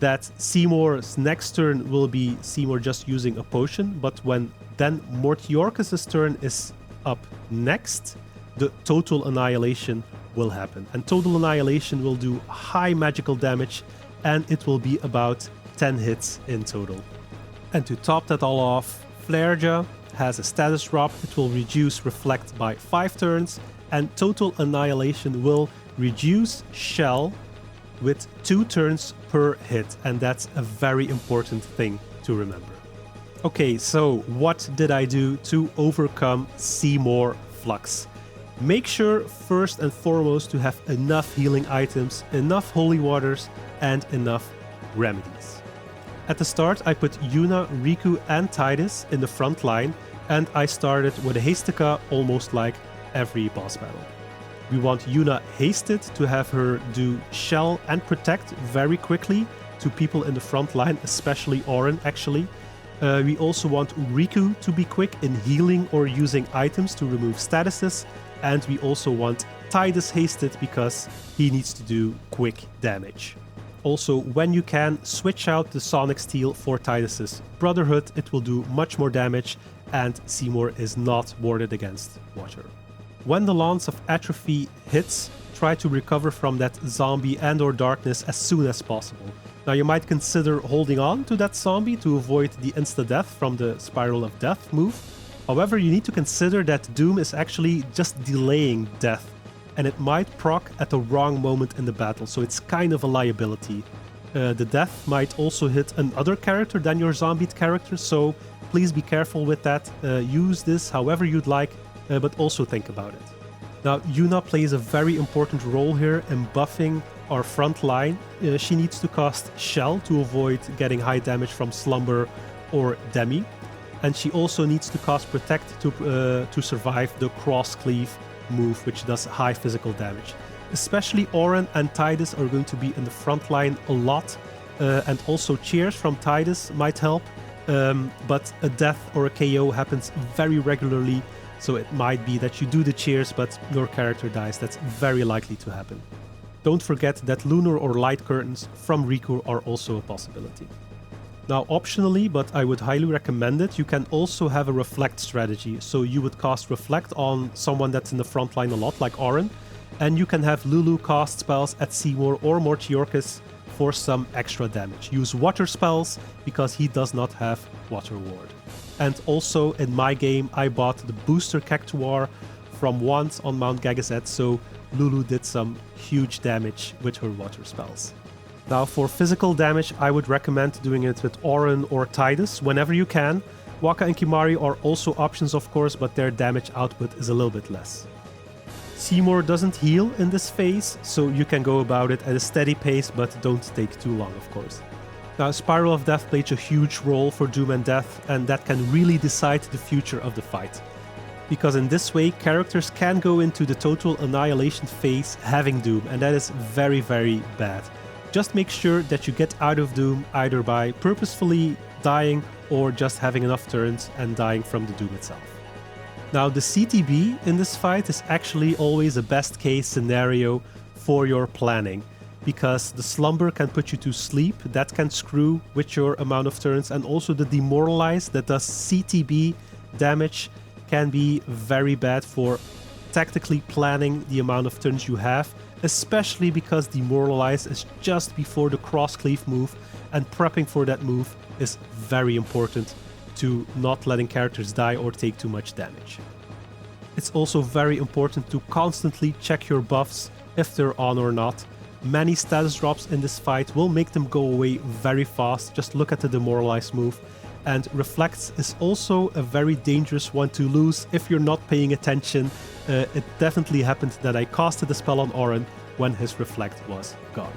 that Seymour's next turn will be Seymour just using a potion, but when then Mortiorcus' turn is up next, the total annihilation will happen. And total annihilation will do high magical damage, and it will be about 10 hits in total. And to top that all off, Flare Jaw has a status drop. It will reduce Reflect by 5 turns, and total annihilation will reduce Shell with 2 turns per hit, and that's a very important thing to remember. Okay, so what did I do to overcome Seymour Flux? Make sure first and foremost to have enough healing items, enough holy waters, and enough remedies. At the start, I put Yuna, Riku, and Tidus in the front line, and I started with a Hastica almost like every boss battle. We want Yuna hasted to have her do Shell and Protect very quickly to people in the front line, especially Auron actually. We also want Riku to be quick in healing or using items to remove statuses, and we also want Tidus hasted because he needs to do quick damage. Also, when you can, switch out the Sonic Steel for Tidus' Brotherhood, it will do much more damage, and Seymour is not warded against water. When the Lance of Atrophy hits, try to recover from that zombie and or darkness as soon as possible. Now you might consider holding on to that zombie to avoid the insta-death from the Spiral of Death move. However, you need to consider that Doom is actually just delaying death, and it might proc at the wrong moment in the battle, so it's kind of a liability. The death might also hit another character than your zombied character, so please be careful with that. Use this however you'd like, but also think about it. Now, Yuna plays a very important role here in buffing our front line. She needs to cast Shell to avoid getting high damage from Slumber or Demi. And she also needs to cast Protect to survive the Cross Cleave move, which does high physical damage. Especially Auron and Tidus are going to be in the front line a lot. And also Cheers from Tidus might help. But a death or a KO happens very regularly. So it might be that you do the cheers, but your character dies. That's very likely to happen. Don't forget that lunar or light curtains from Riku are also a possibility. Now, optionally, but I would highly recommend it, you can also have a Reflect strategy. So you would cast Reflect on someone that's in the front line a lot, like Auron, and you can have Lulu cast spells at Seymour or Mortiorcus for some extra damage. Use water spells because he does not have Water Ward. And also in my game, I bought the booster Cactuar from once on Mount Gagazet, so Lulu did some huge damage with her water spells. Now for physical damage, I would recommend doing it with Auron or Tidus whenever you can. Waka and Kimari are also options of course, but their damage output is a little bit less. Seymour doesn't heal in this phase, so you can go about it at a steady pace, but don't take too long of course. Now, Spiral of Death plays a huge role for Doom and Death, and that can really decide the future of the fight. Because in this way, characters can go into the total annihilation phase having Doom, and that is very, very bad. Just make sure that you get out of Doom either by purposefully dying or just having enough turns and dying from the Doom itself. Now, the CTB in this fight is actually always a best case scenario for your planning, because the Slumber can put you to sleep, that can screw with your amount of turns, and also the Demoralize that does CTB damage can be very bad for tactically planning the amount of turns you have, especially because Demoralize is just before the cross-cleave move, and prepping for that move is very important to not letting characters die or take too much damage. It's also very important to constantly check your buffs if they're on or not. Many status drops in this fight will make them go away very fast. Just look at the Demoralize move. And Reflects is also a very dangerous one to lose if you're not paying attention. It definitely happened that I casted the spell on Oren when his Reflect was gone.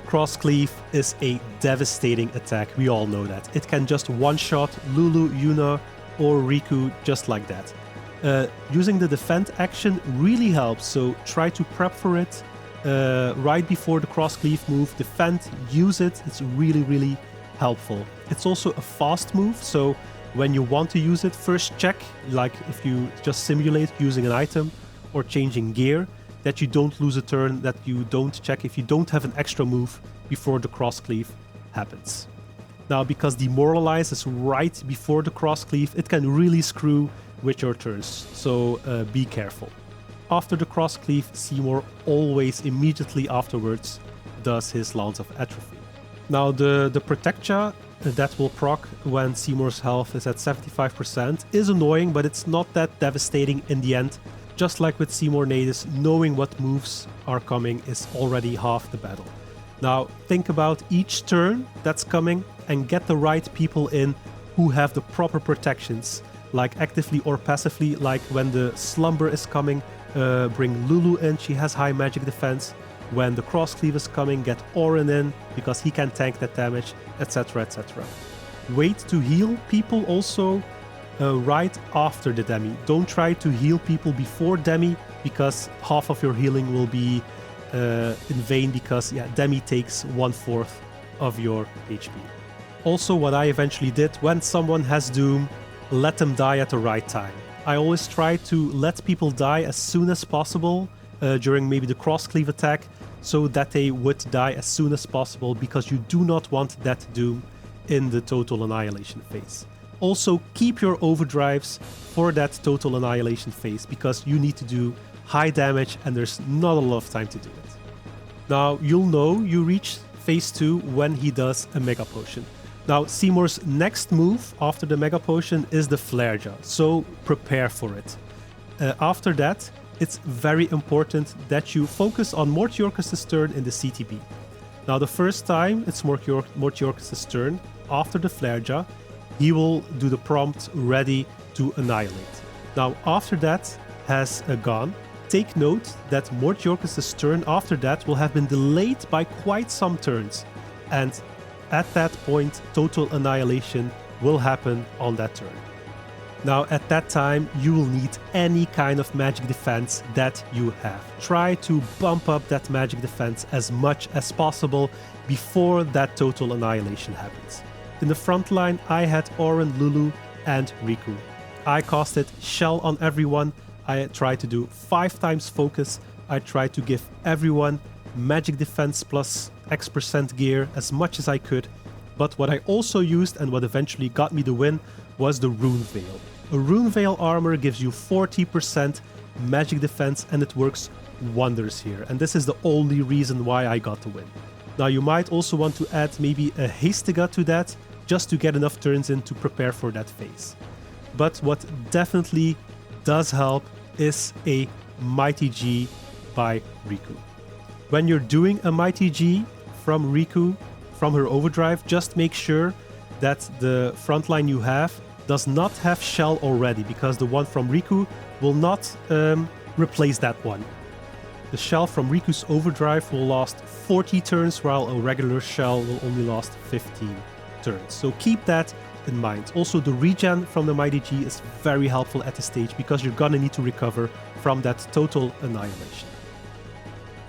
Cross Cleave is a devastating attack, we all know that. It can just one-shot Lulu, Yuna, or Riku just like that. Using the defend action really helps, so try to prep for it right before the Cross Cleave move. Defend, use it, it's really helpful. It's also a fast move, so when you want to use it, first check, like if you just simulate using an item or changing gear, that you don't lose a turn, that you don't check if you don't have an extra move before the cross cleave happens. Now, because Demoralize is right before the cross cleave, it can really screw with your turns, so be careful. After the cross cleave, Seymour always immediately afterwards does his Lance of Atrophy. Now, the Protectia that will proc when Seymour's health is at 75% is annoying, but it's not that devastating in the end. Just like with Seymour Nadis, knowing what moves are coming is already half the battle. Now, think about each turn that's coming and get the right people in who have the proper protections, like actively or passively, like when the Slumber is coming, bring Lulu in, she has high magic defense. When the cross cleave is coming, get Orin in, because he can tank that damage, etc, etc. Wait to heal people also right after the Demi. Don't try to heal people before Demi, because half of your healing will be in vain, because Demi takes 1/4 of your HP. Also, what I eventually did, when someone has Doom, let them die at the right time. I always try to let people die as soon as possible during maybe the cross cleave attack, so that they would die as soon as possible, because you do not want that Doom in the Total Annihilation phase. Also, keep your overdrives for that Total Annihilation phase, because you need to do high damage and there's not a lot of time to do it. Now, you'll know you reach phase 2 when he does a Mega Potion. Now, Seymour's next move after the Mega Potion is the Flareja, so prepare for it. After that, it's very important that you focus on Mortiorcus' turn in the CTB. Now, the first time it's Mortiorcus' turn, after the Flareja, he will do the prompt ready to annihilate. Now, after that has gone, take note that Mortiorcus' turn after that will have been delayed by quite some turns, and at that point, Total Annihilation will happen on that turn. Now, at that time, you will need any kind of magic defense that you have. Try to bump up that magic defense as much as possible before that Total Annihilation happens. In the front line, I had Orin, Lulu, and Riku. I casted Shell on everyone. I tried to do 5 times focus. I tried to give everyone magic defense plus X% gear as much as I could. But what I also used, and what eventually got me the win, was the Rune Veil. A Rune Veil armor gives you 40% magic defense, and it works wonders here. And this is the only reason why I got the win. Now, you might also want to add maybe a Hastega to that, just to get enough turns in to prepare for that phase. But what definitely does help is a Mighty G by Riku. When you're doing a Mighty G from Riku, from her overdrive, just make sure that the frontline you have does not have Shell already, because the one from Riku will not replace that one. The Shell from Riku's overdrive will last 40 turns, while a regular Shell will only last 15 turns. So keep that in mind. Also, the regen from the Mighty G is very helpful at this stage, because you're gonna need to recover from that Total Annihilation.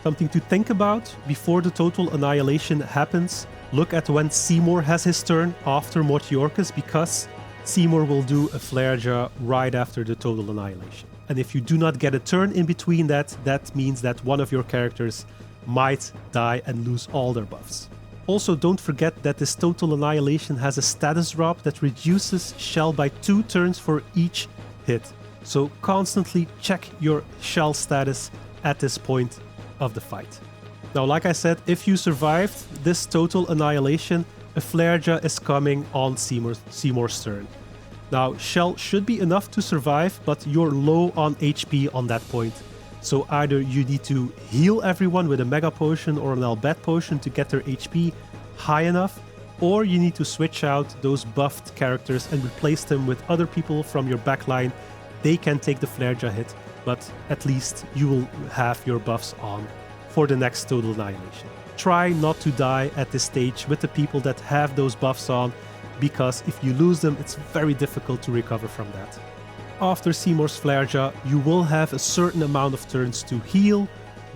Something to think about before the Total Annihilation happens, look at when Seymour has his turn after Mortiorcus, because Seymour will do a Flareja right after the Total Annihilation. And if you do not get a turn in between that, that means that one of your characters might die and lose all their buffs. Also, don't forget that this Total Annihilation has a status drop that reduces Shell by 2 turns for each hit. So constantly check your shell status at this point of the fight. Now, like I said, if you survived this total annihilation, a Flareja is coming on Seymour's turn. Now, shell should be enough to survive, but you're low on HP on that point. So either you need to heal everyone with a Mega Potion or an Albet Potion to get their HP high enough, or you need to switch out those buffed characters and replace them with other people from your backline. They can take the Flareja hit, but at least you will have your buffs on for the next total annihilation. Try not to die at this stage with the people that have those buffs on, because if you lose them, it's very difficult to recover from that. After Seymour's Flareja, you will have a certain amount of turns to heal,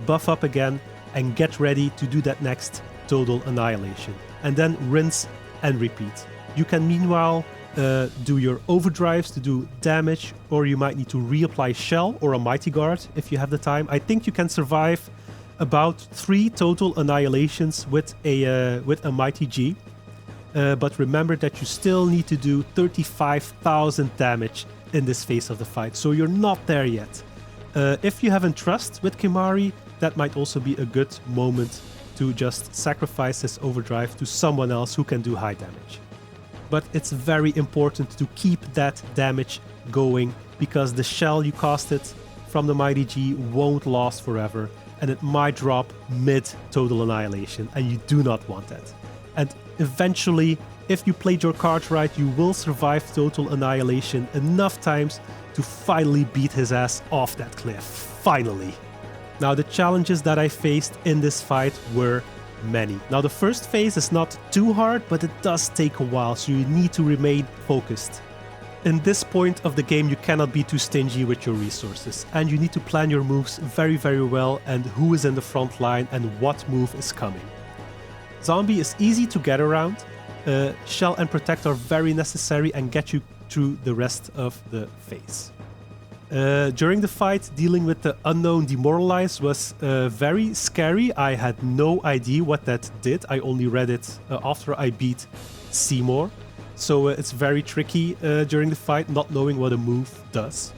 buff up again, and get ready to do that next total annihilation. And then rinse and repeat. You can meanwhile do your overdrives to do damage, or you might need to reapply Shell or a Mighty Guard if you have the time. I think you can survive about 3 total annihilations with a Mighty G. But remember that you still need to do 35,000 damage in this phase of the fight, so you're not there yet. If you haven't trust with Kimahri, that might also be a good moment to just sacrifice this overdrive to someone else who can do high damage. But it's very important to keep that damage going, because the shell you casted from the Mighty G won't last forever, and it might drop mid-total annihilation, and you do not want that. And eventually, if you played your cards right, you will survive total annihilation enough times to finally beat his ass off that cliff. Finally! Now, the challenges that I faced in this fight were many. Now, the first phase is not too hard, but it does take a while, so you need to remain focused. In this point of the game, you cannot be too stingy with your resources, and you need to plan your moves very, very well, and who is in the front line and what move is coming. Zombie is easy to get around. Shell and Protect are very necessary and get you through the rest of the phase. During the fight, dealing with the unknown Demoralize was very scary. I had no idea what that did. I only read it after I beat Seymour. So it's very tricky during the fight, not knowing what a move does.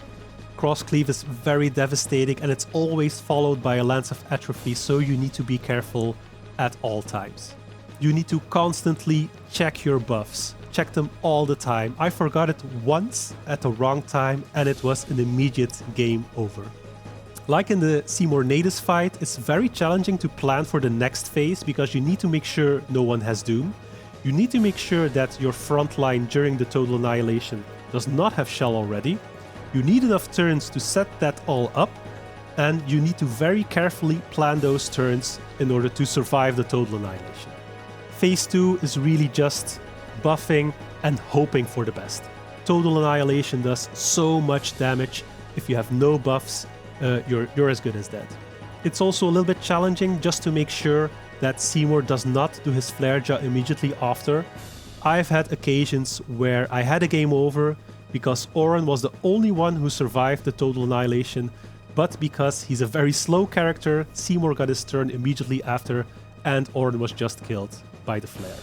Cross Cleave is very devastating, and it's always followed by a Lance of Atrophy, so you need to be careful at all times. You need to constantly check your buffs. Check them all the time. I forgot it once at the wrong time, and it was an immediate game over. Like in the Seymour Nadis fight, it's very challenging to plan for the next phase, because you need to make sure no one has Doom. You need to make sure that your front line during the total annihilation does not have Shell already. You need enough turns to set that all up, and you need to very carefully plan those turns in order to survive the total annihilation. Phase 2 is really just buffing and hoping for the best. Total annihilation does so much damage. If you have no buffs, you're as good as dead. It's also a little bit challenging just to make sure that Seymour does not do his Flareja immediately after. I've had occasions where I had a game over because Oren was the only one who survived the total annihilation, but because he's a very slow character, Seymour got his turn immediately after, and Oren was just killed by the flare.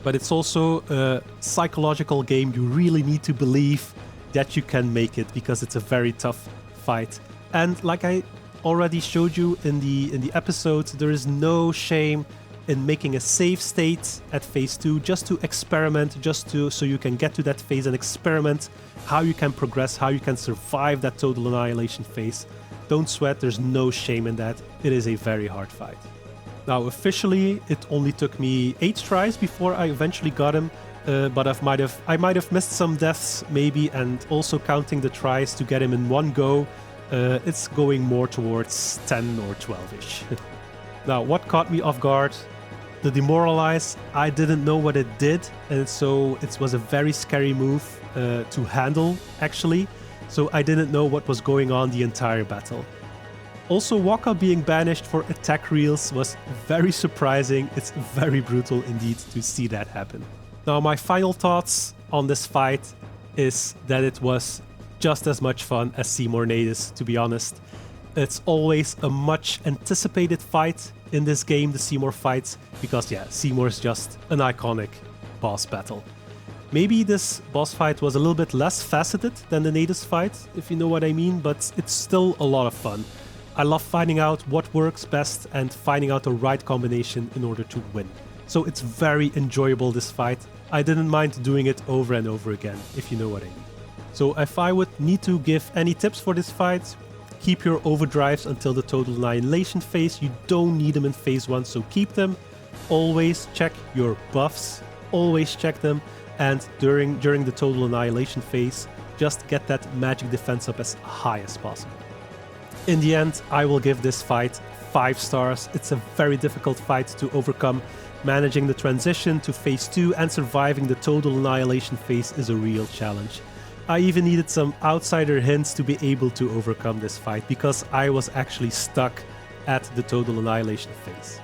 But it's also a psychological game. You really need to believe that you can make it, because it's a very tough fight. And like I already showed you in the episode, there is no shame in making a save state at phase 2 just to experiment, so you can get to that phase and experiment how you can progress, how you can survive that total annihilation phase. Don't sweat, there's no shame in that. It is a very hard fight. Now, officially, it only took me 8 tries before I eventually got him, but I might have missed some deaths maybe, and also counting the tries to get him in one go, it's going more towards 10 or 12-ish. Now, what caught me off guard? The Demoralize. I didn't know what it did, and so it was a very scary move to handle, actually. So I didn't know what was going on the entire battle. Also, Waka being banished for attack reels was very surprising. It's very brutal indeed to see that happen. Now, my final thoughts on this fight is that it was just as much fun as Seymour Nadis, to be honest. It's always a much anticipated fight in this game, the Seymour fights, because yeah, Seymour is just an iconic boss battle. Maybe this boss fight was a little bit less faceted than the natives fight, if you know what I mean, but it's still a lot of fun. I love finding out what works best and finding out the right combination in order to win. So it's very enjoyable, this fight. I didn't mind doing it over and over again, if you know what I mean. So if I would need to give any tips for this fight, keep your overdrives until the total annihilation phase. You don't need them in phase 1, so keep them. Always check your buffs, always check them. And during the total annihilation phase, just get that magic defense up as high as possible. In the end, I will give this fight 5 stars. It's a very difficult fight to overcome. Managing the transition to phase 2 and surviving the total annihilation phase is a real challenge. I even needed some outsider hints to be able to overcome this fight, because I was actually stuck at the total annihilation phase.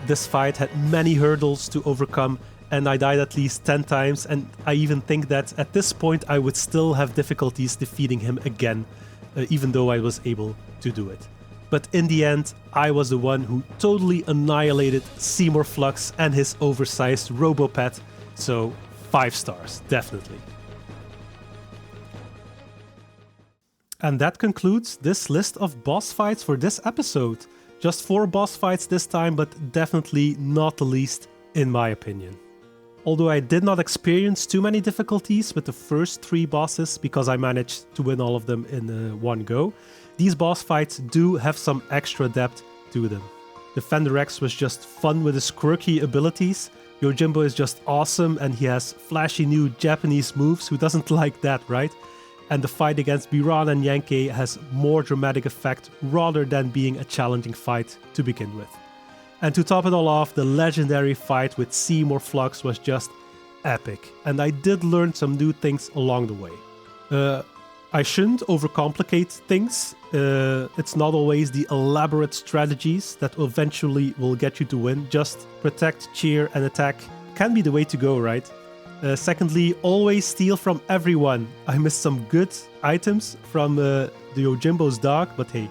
This fight had many hurdles to overcome, and I died at least 10 times, and I even think that at this point I would still have difficulties defeating him again, even though I was able to do it. But in the end, I was the one who totally annihilated Seymour Flux and his oversized Robopet, so 5 stars, definitely. And that concludes this list of boss fights for this episode. Just 4 boss fights this time, but definitely not the least in my opinion. Although I did not experience too many difficulties with the first 3 bosses because I managed to win all of them in one go, these boss fights do have some extra depth to them. Defender X was just fun with his quirky abilities, Yojimbo is just awesome and he has flashy new Japanese moves, who doesn't like that, right? And the fight against Biran and Yenke has more dramatic effect rather than being a challenging fight to begin with. And to top it all off, the legendary fight with Seymour Flux was just epic, and I did learn some new things along the way. I shouldn't overcomplicate things. It's not always the elaborate strategies that eventually will get you to win. Just protect, cheer, and attack can be the way to go, right? Secondly, always steal from everyone. I missed some good items from the Yojimbo's dog, but hey,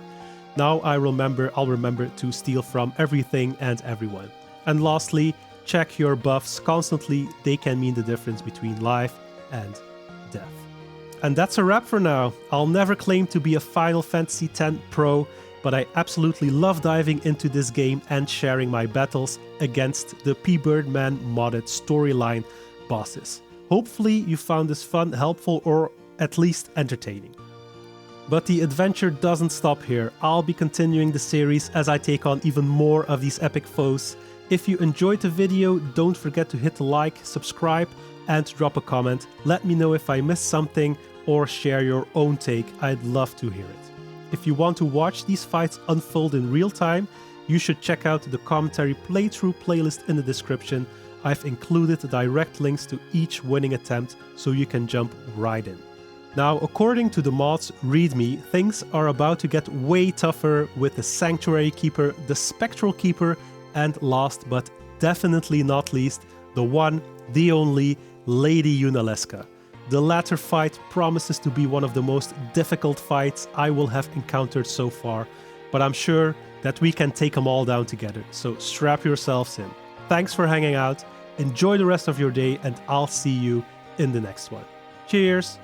now I'll remember to steal from everything and everyone. And lastly, check your buffs constantly. They can mean the difference between life and death. And that's a wrap for now. I'll never claim to be a Final Fantasy X pro, but I absolutely love diving into this game and sharing my battles against the Pbirdman modded storyline bosses. Hopefully you found this fun, helpful, or at least entertaining. But the adventure doesn't stop here. I'll be continuing the series as I take on even more of these epic foes. If you enjoyed the video, don't forget to hit the like, subscribe, and drop a comment. Let me know if I missed something or share your own take. I'd love to hear it. If you want to watch these fights unfold in real time, you should check out the commentary playthrough playlist in the description. I've included direct links to each winning attempt so you can jump right in. Now, according to the mod's readme, things are about to get way tougher with the Sanctuary Keeper, the Spectral Keeper, and last but definitely not least, the one, the only, Lady Yunalesca. The latter fight promises to be one of the most difficult fights I will have encountered so far, but I'm sure that we can take them all down together, so strap yourselves in. Thanks for hanging out, enjoy the rest of your day, and I'll see you in the next one. Cheers!